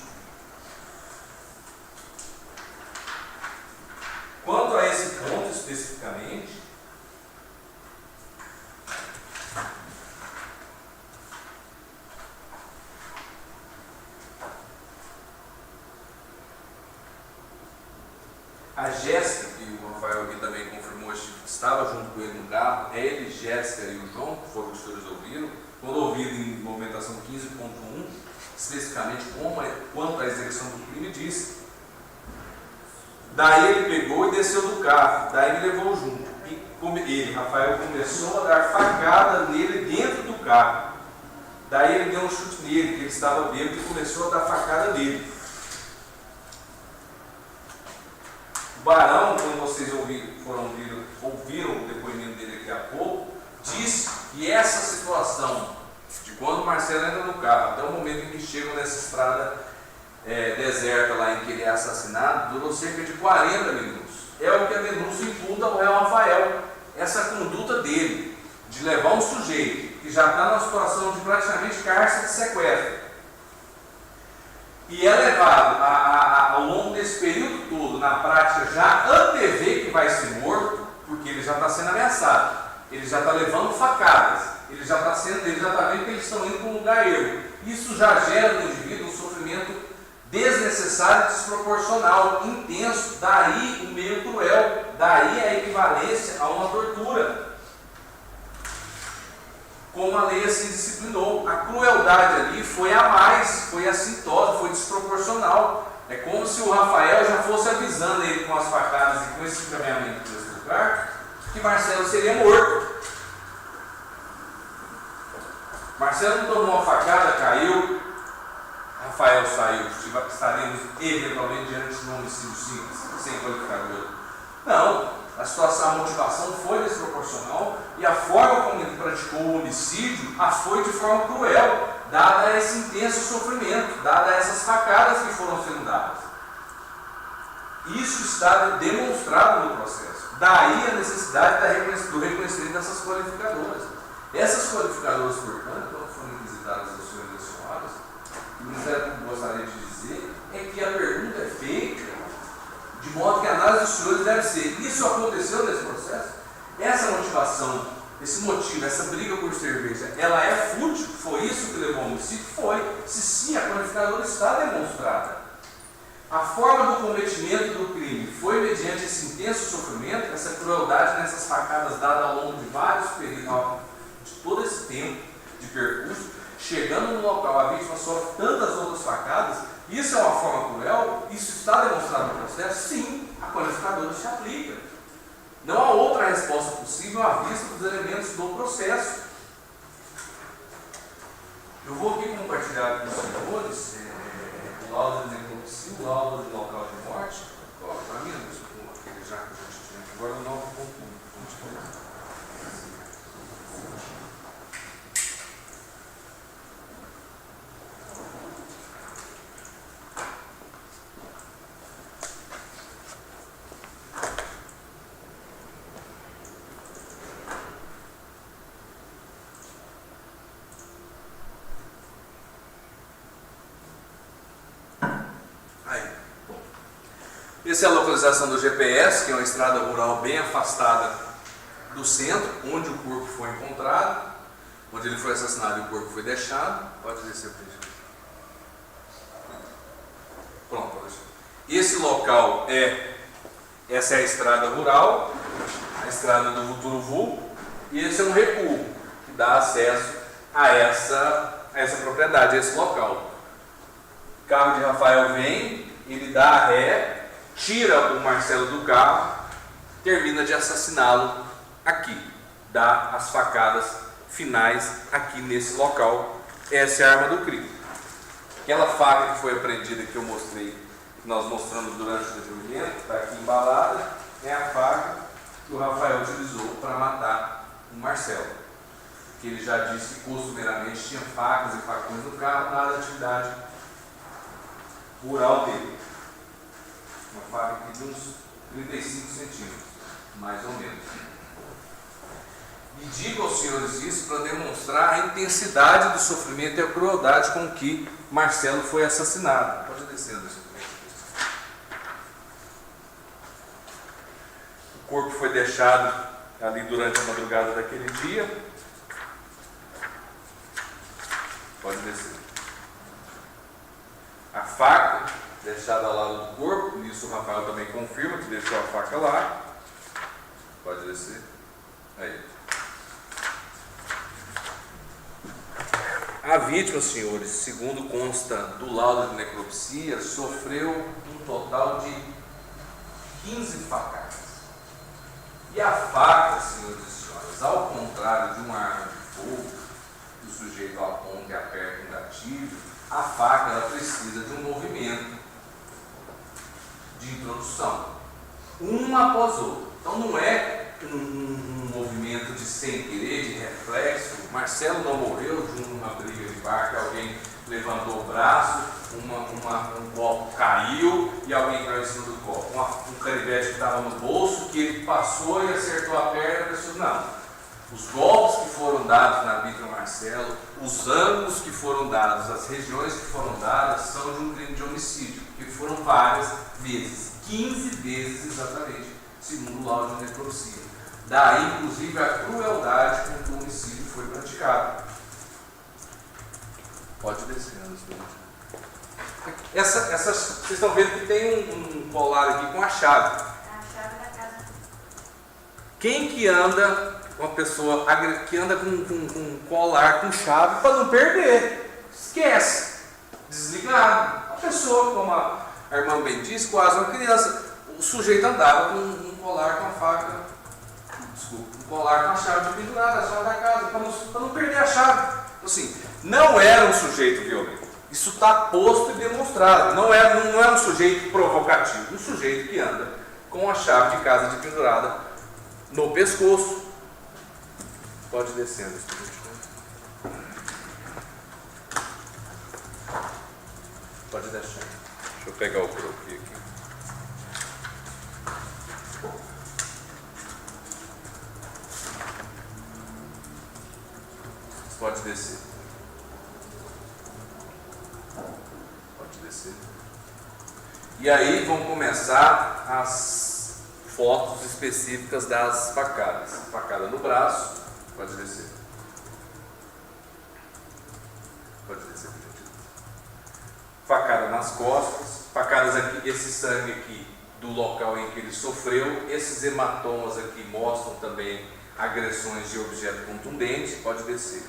Quanto a esse ponto especificamente, a Jéssica, que o Rafael aqui também confirmou, estava junto com ele no carro, ele, Jéssica e o João, que foram os que os senhores ouviram, quando ouvido em movimentação 15.1, especificamente quanto à execução do crime, disse. Daí ele pegou e desceu do carro, daí ele levou junto. E ele, Rafael, começou a dar facada nele dentro do carro. Daí ele deu um chute nele, que ele estava bêbado, e começou a dar facada nele. O Barão, quando vocês ouviram o depoimento dele aqui há pouco, disse que essa situação, de quando o Marcelo entra no carro, até o momento em que chegam nessa estrada deserta lá em que ele é assassinado, durou cerca de 40 minutos. É o que a denúncia imputa ao réu Rafael, essa conduta dele, de levar um sujeito que já está numa situação de praticamente cárcere de sequestro, e é levado ao longo desse período todo, na prática, já antever que vai ser morto, porque ele já está sendo ameaçado, ele já está levando facadas, ele já está vendo que eles estão indo para um lugar erro. Isso já gera no indivíduo um sofrimento desnecessário, desproporcional, intenso, daí o meio cruel, daí a equivalência a uma tortura. Como a lei assim disciplinou, a crueldade ali foi a mais, foi assintosa, foi desproporcional. É como se o Rafael já fosse avisando ele com as facadas e com esse encaminhamento desse lugar, que Marcelo seria morto. Marcelo não tomou uma facada, caiu, Rafael saiu, estaremos eventualmente diante de um homicídio simples, sem qualificador. Não, a situação, a motivação foi desproporcional e a forma como ele praticou o homicídio foi de forma cruel, dada esse intenso sofrimento, dada essas facadas que foram sendo dadas. Isso está demonstrado no processo. Daí a necessidade do reconhecimento dessas qualificadoras. Essas qualificadoras, portanto, quando foram inquisitadas aos senhores e às senhoras, o Ministério Público gostaria de dizer é que a pergunta é feita de modo que a análise dos senhores deve ser: isso aconteceu nesse processo? Essa motivação, esse motivo, essa briga por cerveja, ela é fútil? Foi isso que levou ao homicídio? Foi. Se sim, a qualificadora está demonstrada. A forma do cometimento do crime foi mediante esse intenso sofrimento, essa crueldade nessas facadas dadas ao longo de vários períodos, de todo esse tempo de percurso, chegando no local, a vítima sofre tantas outras facadas. Isso é uma forma cruel? Isso está demonstrado no processo? Sim, a qualificadora se aplica. Não há outra resposta possível à vista dos elementos do processo. Eu vou aqui compartilhar com os senhores o laudo de necropsia, o laudo de local de morte. Para mim, aquele já que a gente tinha agora, o 9.1. Essa é a localização do GPS, que é uma estrada rural bem afastada do centro, onde o corpo foi encontrado, onde ele foi assassinado e o corpo foi deixado. Pode descer, pronto, pode deixar. Esse local essa é a estrada rural, a estrada do Voturuvu, e esse é um recuo que dá acesso a essa propriedade, a esse local. O carro de Rafael vem, ele dá a ré, tira o Marcelo do carro, termina de assassiná-lo aqui, dá as facadas finais aqui nesse local. Essa é a arma do crime. Aquela faca que foi apreendida, que eu mostrei, que nós mostramos durante o depoimento, está aqui embalada, é a faca que o Rafael utilizou para matar o Marcelo, que ele já disse que costumeiramente tinha facas e facões no carro, dada a atividade rural dele. Uma faca aqui de uns 35 centímetros, mais ou menos. E digo aos senhores isso para demonstrar a intensidade do sofrimento e a crueldade com que Marcelo foi assassinado. Pode descer, Anderson. O corpo foi deixado ali durante a madrugada daquele dia. Pode descer. A faca deixada ao lado do corpo, nisso o Rafael também confirma que deixou a faca lá. Pode descer. Aí. A vítima, senhores, segundo consta do laudo de necropsia, sofreu um total de 15 facadas. E a faca, senhores e senhoras, ao contrário de uma arma de fogo, que o sujeito aponta e aperta um gatilho, a faca ela precisa de um movimento de introdução, uma após outra. Então não é um movimento de sem querer, de reflexo. Marcelo não morreu de uma briga de bar que alguém levantou o braço, um copo caiu e alguém caiu em cima do copo. Um canivete que estava no bolso, que ele passou e acertou a perna, a pessoa, não. Os golpes que foram dados na vítima Marcelo, os ângulos que foram dados, as regiões que foram dadas são de um crime de homicídio, que foram várias vezes, 15 vezes exatamente, segundo o laudo de necropsia. Daí, inclusive, a crueldade com que o homicídio foi praticado. Pode descer, vocês estão vendo que tem um colar aqui com a chave. A chave da casa. Quem que anda, uma pessoa que anda com um colar com chave para não perder? Esquece. Desligado. A pessoa, como a irmã bem disse, quase uma criança. O sujeito andava com um colar com a faca, desculpa, um colar com a chave pendurada, a chave da casa, para não perder a chave. Assim, não era um sujeito violento. Isso está posto e demonstrado. Não é um sujeito provocativo. Um sujeito que anda com a chave de casa pendurada no pescoço. Pode descendo. Pode deixar. Deixa eu pegar o croquis aqui. Pode descer. Pode descer. E aí vão começar as fotos específicas das facadas. Facada no braço. Pode descer. Pode descer, por gentileza. Facada nas costas. Facadas aqui, esse sangue aqui do local em que ele sofreu. Esses hematomas aqui mostram também agressões de objeto contundente. Pode descer.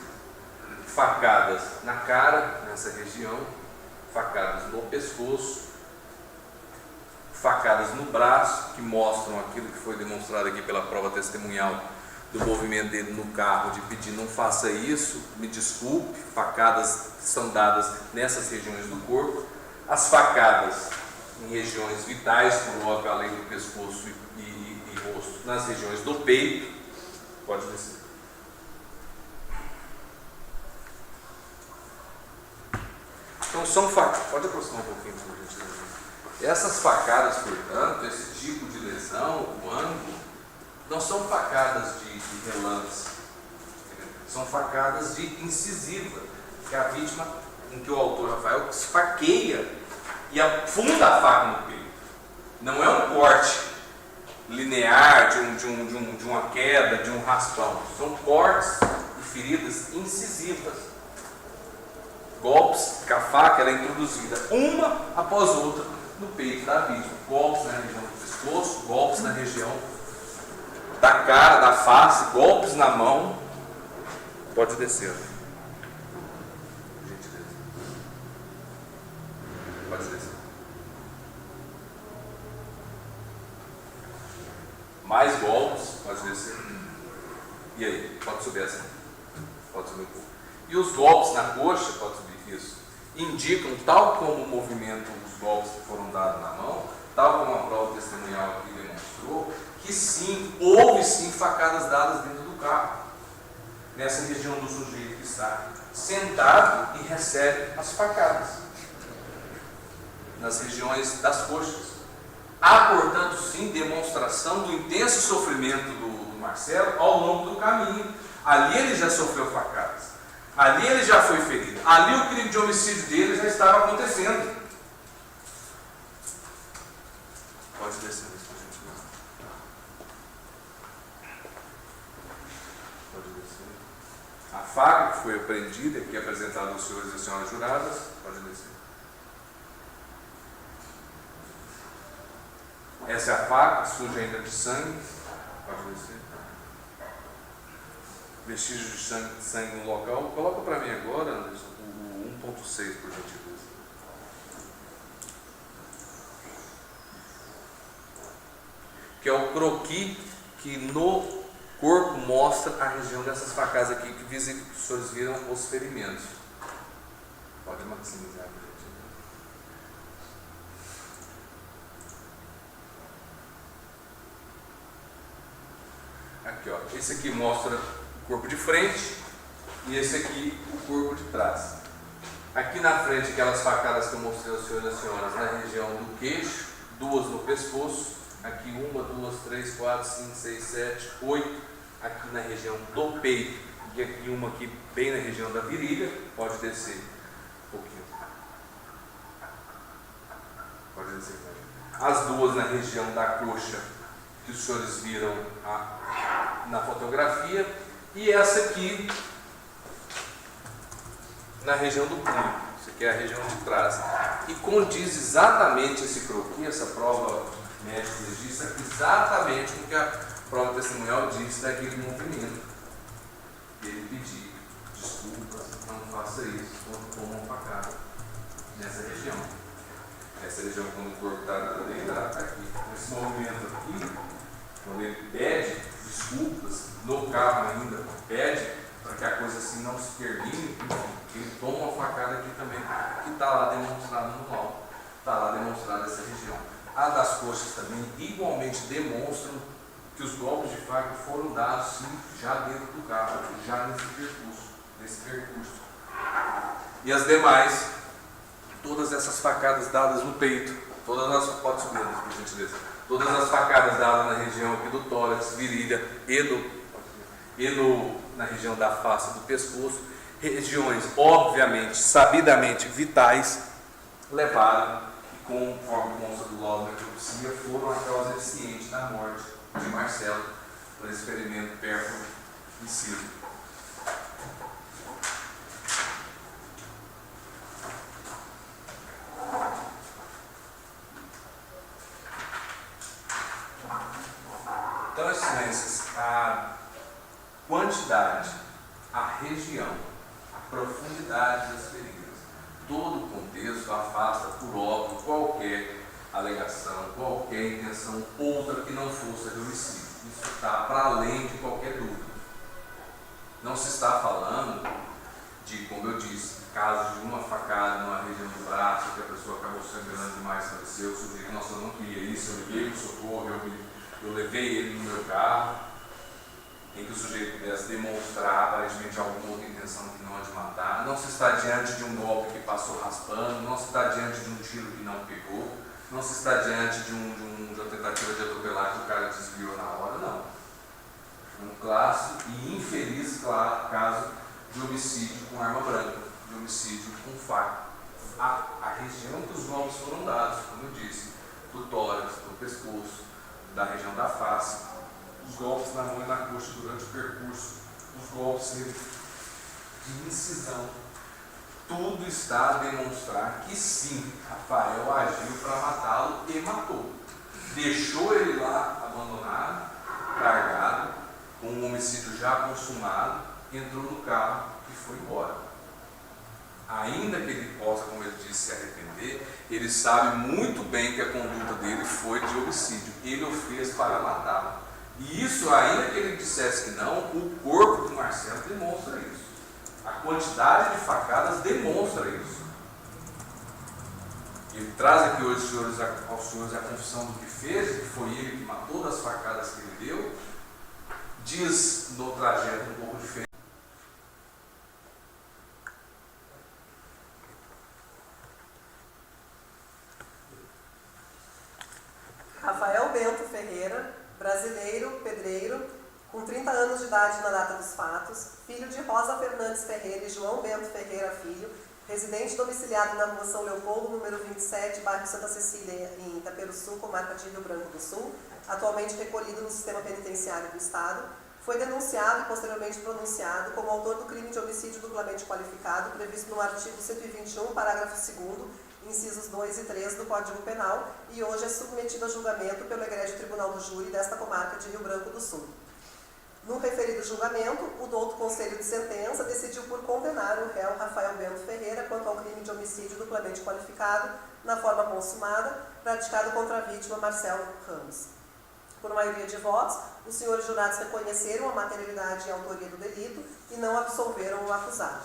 Facadas na cara, nessa região, facadas no pescoço, facadas no braço, que mostram aquilo que foi demonstrado aqui pela prova testemunhal do movimento dele no carro, de pedir não faça isso, me desculpe. Facadas que são dadas nessas regiões do corpo, as facadas em regiões vitais, por óbvio, além do pescoço e rosto, nas regiões do peito. Pode descer. Então são facadas, pode aproximar um pouquinho, por gentileza. Essas facadas, portanto, esse tipo de lesão, o ângulo, não são facadas de relance, são facadas de incisiva, que a vítima, em que o autor Rafael esfaqueia e afunda a faca no peito. Não é um corte linear de uma queda, de um raspão, são cortes e feridas incisivas. Golpes que a faca era introduzida uma após outra no peito da vítima. Golpes na região do pescoço, golpes na região da cara, da face, golpes na mão. Pode descer. Gentileza. Pode descer. Mais golpes, pode descer. E aí? Pode subir assim. Pode subir um pouco. E os golpes na coxa, pode subir isso, indicam, tal como o movimento, os golpes que foram dados na mão, tal como a prova testemunhal aqui demonstrou, que sim, houve sim facadas dadas dentro do carro, nessa região do sujeito que está sentado e recebe as facadas, nas regiões das coxas. Há, portanto, sim, demonstração do intenso sofrimento do do Marcelo ao longo do caminho. Ali ele já sofreu facadas. Ali ele já foi ferido. Ali o crime de homicídio dele já estava acontecendo. Pode descer isso, por gentileza. Pode descer. A faca que foi apreendida, que é apresentada aos senhores e senhoras juradas, pode descer. Essa é a faca, suja ainda de sangue, pode descer. Vestígios de sangue no local. Coloca para mim agora, Anderson, o 1.6, por gentileza. Que é o croquis que no corpo mostra a região dessas facadas aqui, que os senhores viram os ferimentos. Pode maximizar, por gentileza. Aqui, ó. Esse aqui mostra o corpo de frente e esse aqui o corpo de trás. Aqui na frente, aquelas facadas que eu mostrei aos senhores e às senhoras na região do queixo, 2 no pescoço, aqui 1, 2, 3, 4, 5, 6, 7, 8, aqui na região do peito e aqui uma aqui bem na região da virilha. Pode descer um pouquinho. Pode descer. As 2 na região da coxa, que os senhores viram na fotografia, e essa aqui na região do punho. Isso aqui é a região de trás. E condiz exatamente esse croquis, essa prova médica legista, exatamente com o que a prova testemunhal disse daquele movimento. Ele pediu desculpas, não faça isso, quando toma uma facada nessa região. Essa região, quando o corpo está deitado, está aqui. Nesse movimento aqui, quando ele pede desculpas, no carro ainda, pede para que a coisa assim não se termine, ele toma uma facada aqui também, que está lá demonstrado no laudo. Está lá demonstrada essa região. A das coxas também igualmente demonstram que os golpes de faca foram dados sim, já dentro do carro, já nesse percurso. E as demais, todas essas facadas dadas no peito, todas as, pode subir, por gentileza, todas as facadas dadas na região aqui do tórax, virilha na região da face do pescoço, regiões obviamente, sabidamente vitais, levaram e conforme consta do laudo da necropsia, foram a causa eficiente da morte de Marcelo por esse ferimento pérfido. Então, excelências, a quantidade, a região, a profundidade das feridas, todo o contexto afasta por óbvio qualquer alegação, qualquer intenção outra que não fosse de homicídio. Isso está para além de qualquer dúvida. Não se está falando de, como eu disse, casos de uma facada numa região do braço, que a pessoa acabou sangrando demais, faleceu, o sujeito, nossa, eu não queria isso, eu liguei para o socorro, eu levei ele no meu carro, em que o sujeito pudesse demonstrar aparentemente alguma outra intenção que não a de matar. Não se está diante de um golpe que passou raspando, não se está diante de um tiro que não pegou, não se está diante de uma tentativa de atropelar que o cara desviou na hora, não. Um clássico e infeliz caso de homicídio com arma branca, de homicídio com faca. A região que os golpes foram dados, como eu disse, do tórax, do pescoço, da região da face, os golpes na mão e na coxa durante o percurso, os golpes de incisão, tudo está a demonstrar que sim, Rafael agiu para matá-lo e matou. Deixou ele lá abandonado, largado, com um homicídio já consumado, entrou no carro e foi embora. Ainda que ele possa, como ele disse, se arrepender, ele sabe muito bem que a conduta dele foi de homicídio. Ele o fez para matá-lo. E isso, ainda que ele dissesse que não, o corpo do Marcelo demonstra isso. A quantidade de facadas demonstra isso. Ele traz aqui hoje aos senhores a confissão do que fez, que foi ele que matou, das facadas que ele deu. Diz no trajeto um pouco diferente. Rafael Bento Ferreira, brasileiro, pedreiro, com 30 anos de idade na data dos fatos, filho de Rosa Fernandes Ferreira e João Bento Ferreira Filho, residente domiciliado na rua São Leopoldo, número 27, bairro Santa Cecília, em Itaperuçu, comarca de Rio Branco do Sul, atualmente recolhido no sistema penitenciário do Estado, foi denunciado e posteriormente pronunciado como autor do crime de homicídio duplamente qualificado, previsto no artigo 121, parágrafo 2º, incisos 2 e 3 do Código Penal, e hoje é submetido a julgamento pelo Egrégio Tribunal do Júri desta comarca de Rio Branco do Sul. No referido julgamento, o douto Conselho de Sentença decidiu por condenar o réu Rafael Bento Ferreira quanto ao crime de homicídio duplamente qualificado, na forma consumada, praticado contra a vítima Marcelo Ramos. Por maioria de votos, os senhores jurados reconheceram a materialidade e a autoria do delito e não absolveram o acusado.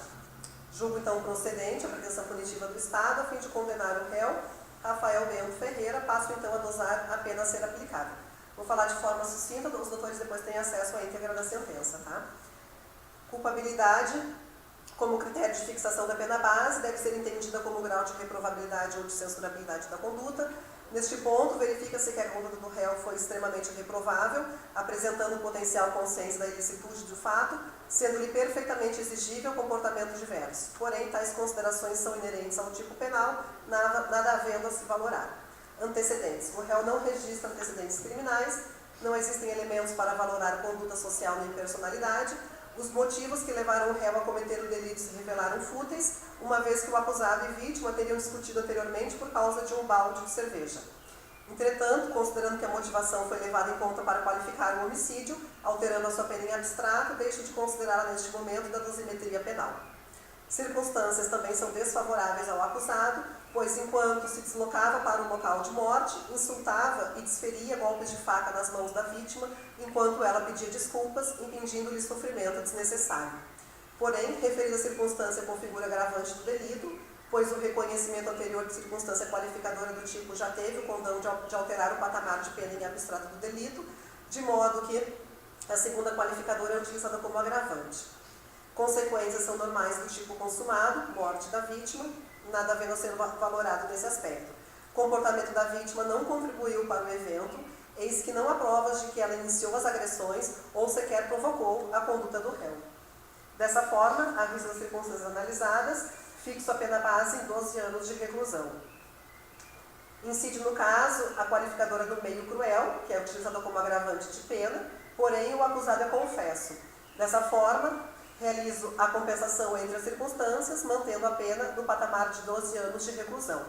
Julgo então procedente a pretensão punitiva do Estado a fim de condenar o réu Rafael Bento Ferreira, passo então a dosar a pena a ser aplicada. Vou falar de forma sucinta, os doutores depois têm acesso à íntegra da sentença, tá? Culpabilidade, como critério de fixação da pena base, deve ser entendida como grau de reprovabilidade ou de censurabilidade da conduta. Neste ponto, verifica-se que a conduta do réu foi extremamente reprovável, apresentando potencial consciência da ilicitude do fato, sendo-lhe perfeitamente exigível comportamento diverso. Porém, tais considerações são inerentes ao tipo penal, nada havendo a se valorar. Antecedentes. O réu não registra antecedentes criminais, não existem elementos para valorar a conduta social nem personalidade. Os motivos que levaram o réu a cometer o delito se revelaram fúteis, uma vez que o acusado e vítima teriam discutido anteriormente por causa de um balde de cerveja. Entretanto, considerando que a motivação foi levada em conta para qualificar o homicídio, alterando a sua pena em abstrato, deixo de considerá-la neste momento da dosimetria penal. Circunstâncias também são desfavoráveis ao acusado, pois enquanto se deslocava para o local de morte, insultava e desferia golpes de faca nas mãos da vítima, enquanto ela pedia desculpas, impingindo-lhe sofrimento desnecessário. Porém, referida circunstância configura agravante do delito, pois o reconhecimento anterior de circunstância qualificadora do tipo já teve o condão de alterar o patamar de pena em abstrato do delito, de modo que a segunda qualificadora é utilizada como agravante. Consequências são normais do tipo consumado, morte da vítima, nada havendo a ser valorado nesse aspecto. Comportamento da vítima não contribuiu para o evento, eis que não há provas de que ela iniciou as agressões ou sequer provocou a conduta do réu. Dessa forma, à vista das circunstâncias analisadas, fixo a pena base em 12 anos de reclusão. Incide no caso a qualificadora do meio cruel, que é utilizada como agravante de pena, porém o acusado é confesso. Dessa forma, realizo a compensação entre as circunstâncias, mantendo a pena no patamar de 12 anos de reclusão.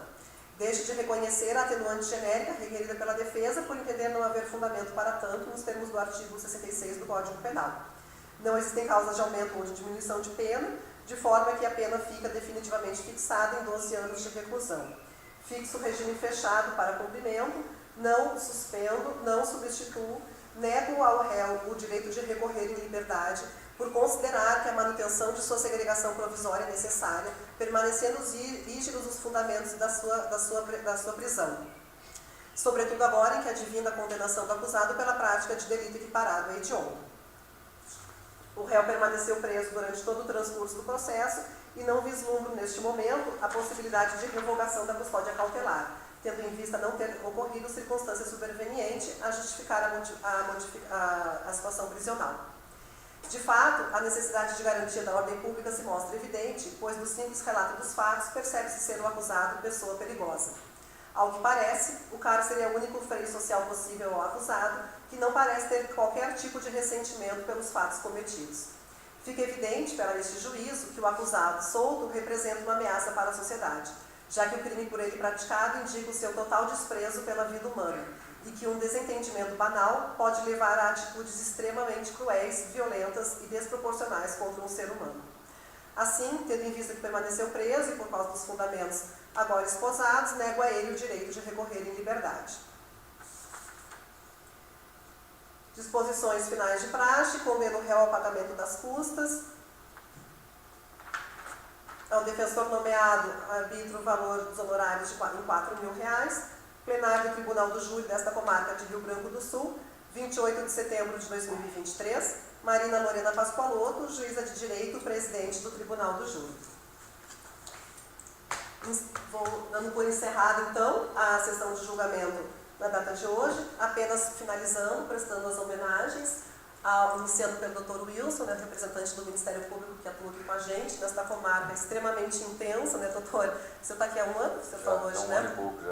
Deixo de reconhecer a atenuante genérica requerida pela defesa por entender não haver fundamento para tanto nos termos do artigo 66 do Código Penal. Não existem causas de aumento ou de diminuição de pena, de forma que a pena fica definitivamente fixada em 12 anos de reclusão. Fixo o regime fechado para cumprimento, não suspendo, não substituo, nego ao réu o direito de recorrer em liberdade, por considerar que a manutenção de sua segregação provisória é necessária, permanecendo rígidos os fundamentos da sua prisão. Sobretudo agora em que advinda a condenação do acusado pela prática de delito equiparado a hediondo. O réu permaneceu preso durante todo o transcurso do processo e não vislumbro neste momento a possibilidade de revogação da custódia cautelar, tendo em vista não ter ocorrido circunstância superveniente a justificar a situação prisional. De fato, a necessidade de garantia da ordem pública se mostra evidente, pois do simples relato dos fatos percebe-se ser o acusado pessoa perigosa. Ao que parece, o cárcere é o único freio social possível ao acusado, que não parece ter qualquer tipo de ressentimento pelos fatos cometidos. Fica evidente, para este juízo, que o acusado solto representa uma ameaça para a sociedade, já que o crime por ele praticado indica o seu total desprezo pela vida humana, e que um desentendimento banal pode levar a atitudes extremamente cruéis, violentas e desproporcionais contra um ser humano. Assim, tendo em vista que permaneceu preso e por causa dos fundamentos agora esposados, nego a ele o direito de recorrer em liberdade. Disposições finais de praxe, condena o réu ao pagamento das custas, ao defensor nomeado, arbitra o valor dos honorários em R$4.000, plenário do Tribunal do Júri desta comarca de Rio Branco do Sul, 28 de setembro de 2023, Marina Lorena Pascoaloto, juíza de direito, presidente do Tribunal do Júri. Vou dando por encerrada, então, a sessão de julgamento na data de hoje, apenas finalizando, prestando as homenagens iniciando pelo Dr. Wilson, né, representante do Ministério Público que atua aqui com a gente, nesta comarca extremamente intensa, né, doutor? Você está aqui há um ano, você falou hoje, um né? ano e pouco já.